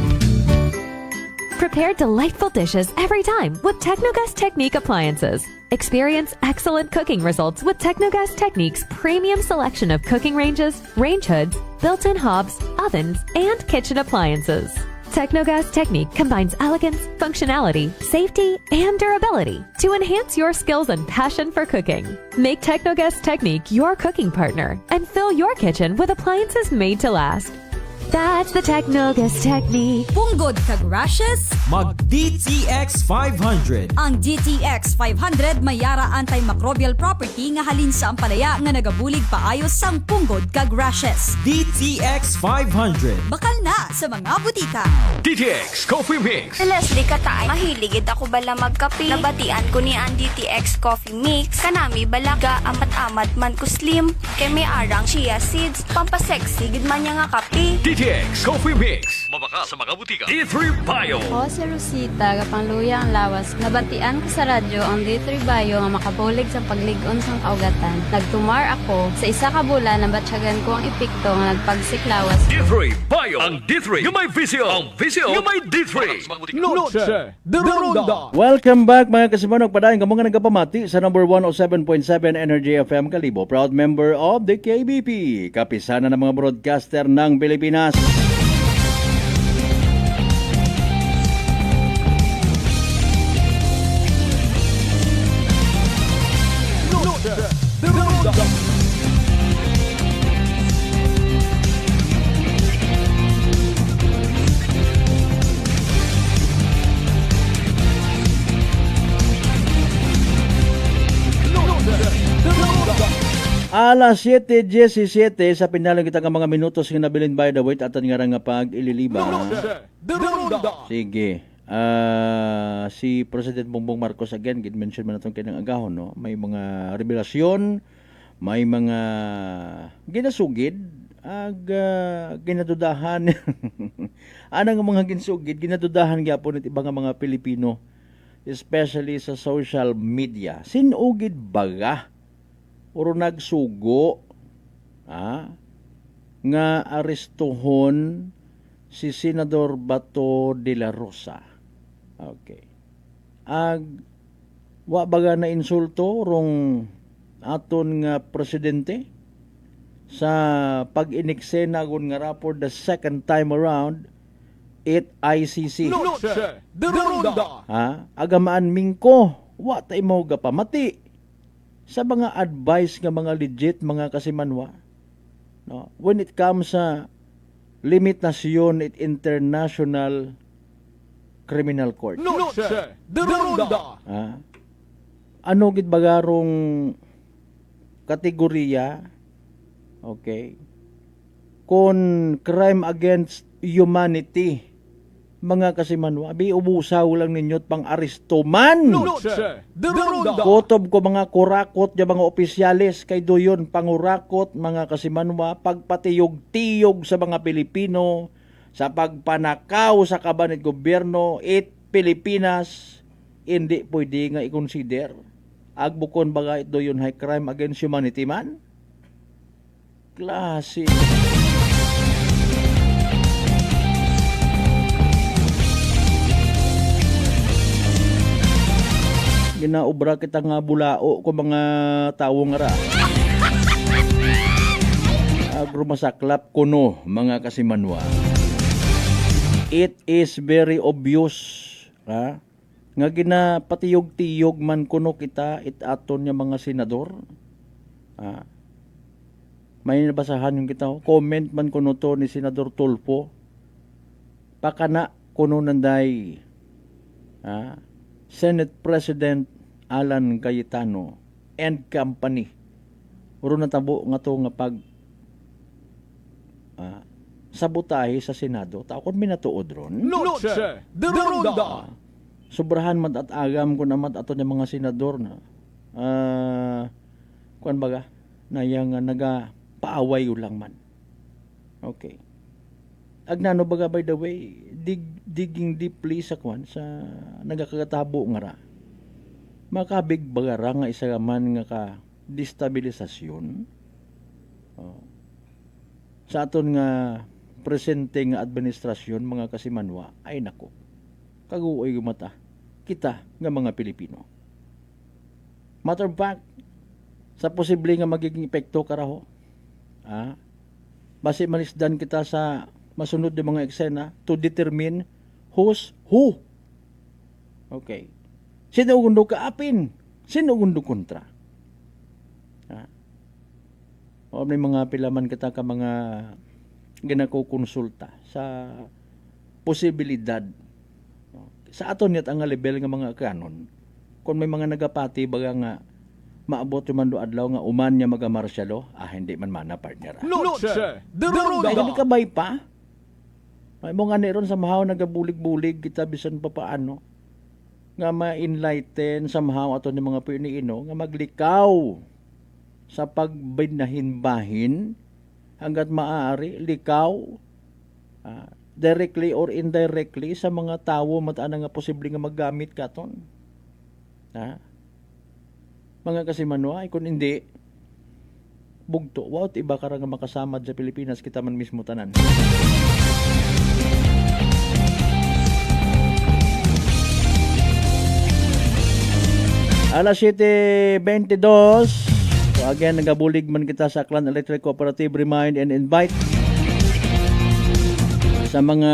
Prepare delightful dishes every time with Technogas Technique appliances. Experience excellent cooking results with Technogas Technique's premium selection of cooking ranges, range hoods, built-in hobs, ovens, and kitchen appliances. Technogas Technique combines elegance, functionality, safety, and durability to enhance your skills and passion for cooking. Make Technogas Technique your cooking partner and fill your kitchen with appliances made to last. That's the Technogas Technique. Punggod kag rashes? Mag DTX 500. Ang DTX 500 may yara antimicrobial property nga halin sa ampalaya nga nagabulig paayos sang punggod kag rashes. DTX 500. Bakal na sa mga butika. DTX Coffee Mix. Leslie Katay, mahiligid ako bala magkape. Nabatian ko ni ang DTX Coffee Mix. Kanami balaga amat-amat man ko slim. Kay may arang chia seeds. Pampasexy gid man niya nga kape. DTX Coffee Mix. Mabaka sa mga butika. D3 Bio. Ako si Rosita, kapangluya ang lawas. Nabatian ko sa radyo ang D3 Bio nga makabulig sa pagligon sang kaugatan. Nagtumar ako sa isa ka bulan, nabatsyagan ko ang epekto nga nagpagsiklawas. D3 Bio. Bayo. Ang D3 nga may visyo. Ang visyo nga may D3. Noche de Ronda. Welcome back mga kasimanog. Padayon kamo nga nagapamati sa number 107.7 Energy FM Kalibo. Proud member of the KBP. Kapisana ng mga broadcaster ng Pilipinas. Noche de Ronda. Alas 7:17 sa pinalang kita nga mga minutos nga nabilin by the way at nga nga pag ililiba. Sige. Si President Bongbong Marcos again, gid-mention man natong kinang agahon, no? May mga revelasyon, may mga ginasugid ag ginadudahan. Anang mga ginsugid ginadudahan gyapon it ibang mga Pilipino, especially sa social media. Sinugid baga uro nagsugo nga arestuhon si Senador Bato de la Rosa. Okay. Wa baga na insulto rong aton nga presidente sa pag-ineksena gun nga rapor the second time around it ICC. Noche de Ronda. Agamaan mingko wa tay mo gapamati sa mga advice nga mga legit mga kasimanwa, no, when it comes sa limitasyon at International Criminal Court. Noche de Ronda. Ano gid bagarong kategorya, okay, kon crime against humanity mga kasimanwa, ubusaw lang ninyo't pang aresto man. Kotob ko mga kurakot ya mga opisyales kay doyon pangurakot mga kasimanwa, pagpatiyog-tiyog sa mga Pilipino sa pagpanakaw sa kabanit gobyerno it Pilipinas hindi pwede nga i-consider agbukon baga doyon high crime against humanity man. Klase. Ginaobra kita nga bulao ko mga tawo nga ra. Agrumasaklap kuno mga kasimanwa. It is very obvious nga ginapatiyog-tiyog man kuno kita it aton nga mga senador. May nabasahan yung kita comment man kuno to ni Senador Tulfo. Pakana kuno nanday Senate President Alan Cayetano and company. Uro natabo nga to nga pag sabotahe sa Senado. Taon minatuod ron. Noche de Ronda. Sobrahan man at agam ko naman ato ng mga senador na kuan baga na yang naga paaway lang man. Okay. Agnano baga by the way, digging deeply sa kwan sa nagakatabo nga ra. Makabig baga ra nga isa man nga ka destabilisasyon sa aton nga presente nga administrasyon mga kasimanwa ay nako. Kaguoy mata kita nga mga Pilipino. Matter of fact, sa posible nga magiging epekto karaho. Base manisdan kita sa masunod ng mga eksena to determine who's who. Okay. Sino gundo kaapin? Sino gundo kontra? O may mga pilaman kita ka mga ginakukonsulta sa posibilidad. Sa aton yat ang level nga mga kanon. Kung may mga nagapati baga nga maabot yung mando adlaw nga uman niya magamarsyalo, hindi man mana partner. Noche de Ronda. Hindi ka bay pa? May mga neron sa mahaw nagabulig-bulig kita bisan pa paano nga ma-enlighten somehow ato ni mga piniino nga maglikaw sa pagbinahin-bahin hanggat maaari likaw directly or indirectly sa mga tawo mataana nga posible nga maggamit katon. Mga kasimanwa, kung hindi bugto, iba ka nga makasamad sa Pilipinas kita man mismo tanan. Alas 7:22. So again, nagabulig man kita sa Aklan Electric Cooperative. Remind and invite sa mga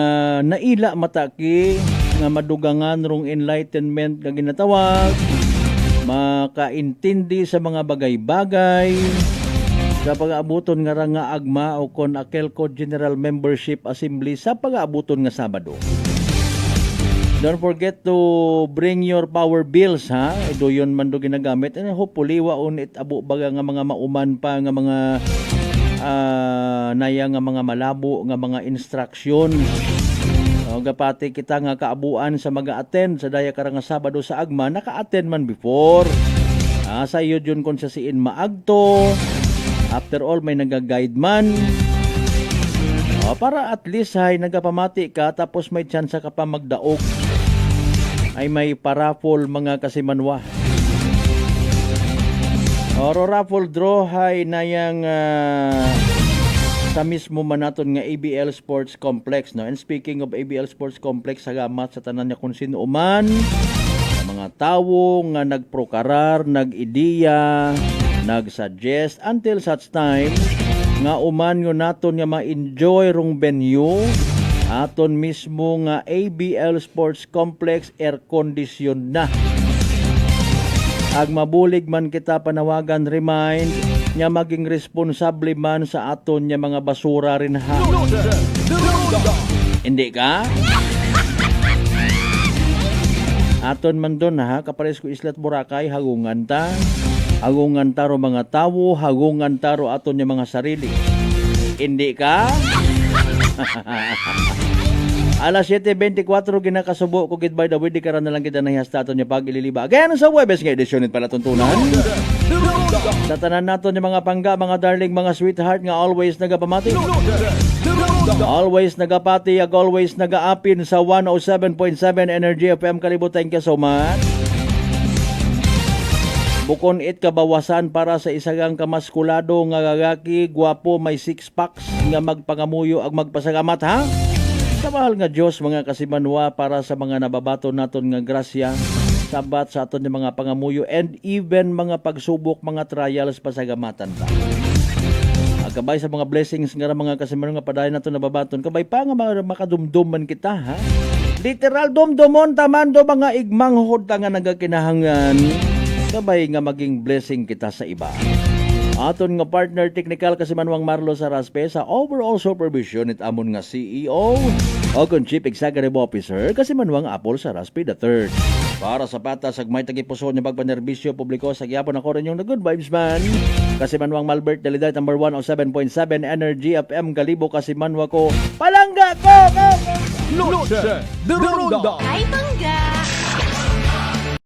naila mataki nga madugangan rong enlightenment nga ginatawag, makaintindi sa mga bagay-bagay sa pag-aabuton nga nga agma o kon Akelco General Membership Assembly sa pag-aabuton nga Sabado. Don't forget to bring your power bills, ha? Ito yun man do ginagamit. And hopefully, waon abo baga nga mga mauman pa nga mga naya nga mga malabo nga mga instructions. Gapati kita nga kaabuan sa mag-attend sa daya karang Sabado sa agma, naka-attend man before. Sa iyo yun kung sa siin maagto. After all, may nag-guide man. Para at least ay nagapamati ka tapos may tsansa ka pa magdaog. Ay may paraffol mga kasimanwa. Oro raffle draw ay nayang sa mismo manaton nga ABL Sports Complex. No? And speaking of ABL Sports Complex, sagamat sa tanan niya kung sino uman, mga tawo nga nagprokarar, nag-ideya, nag-suggest until such time nga uman yun naton nga ma-enjoy rong venue aton mismo nga ABL Sports Complex air condition na. Ag mabulig man kita panawagan, remind nga maging responsable man sa aton nga mga basura rin ha. Hindi ka? Aton man doon ha, kapares ko Islat Boracay, hagungan ta. Hagungan taro mga tawo, hagungan taro aton yung mga sarili. Hindi ka? Alas 7:24 ginakasubo ko gid by the way, di karon na lang kita nahihasta aton yung pag-ililiba. Again sa Webes nga edisyon pala tuntunan. Sa tanan naton yung mga pangga, mga darling, mga sweetheart nga always nagapamati. Always nagapati, ag always nagaapin sa 107.7 Energy FM Kalibo. Thank you so much. Bukon it kabawasan para sa isagang kamaskulado nga gagaki, gwapo, may 6 packs nga magpangamuyo ag magpasagamat ha. Sa mahal nga Diyos mga kasimanwa, para sa mga nababato naton nga grasya, sabat sa aton mga pangamuyo and even mga pagsubok, mga trials pasagamatan ta. Kabay sa mga blessings nga mga kasimanwa nga padayon naton nababaton, kabay pa nga makadumduman kita ha. Literal dumdumon tamando mga igmanghod ta nga nagakinahangan. Kabay nga maging blessing kita sa iba. Aton nga partner technical kasimanwang Marlo Saraspe sa overall supervision it amon nga CEO o kon Chief Executive Officer kasimanwang Apple Saraspe III. Para sa patas ag may tagipuso niya pagpanerbisyo publiko sa gyapon ako rin yung good vibes man. Kasimanwang Malbert Deliday number 107.7 Energy FM Kalibo kasimanwa ko palangga ko. Noche de Ronda. Ay, pangga!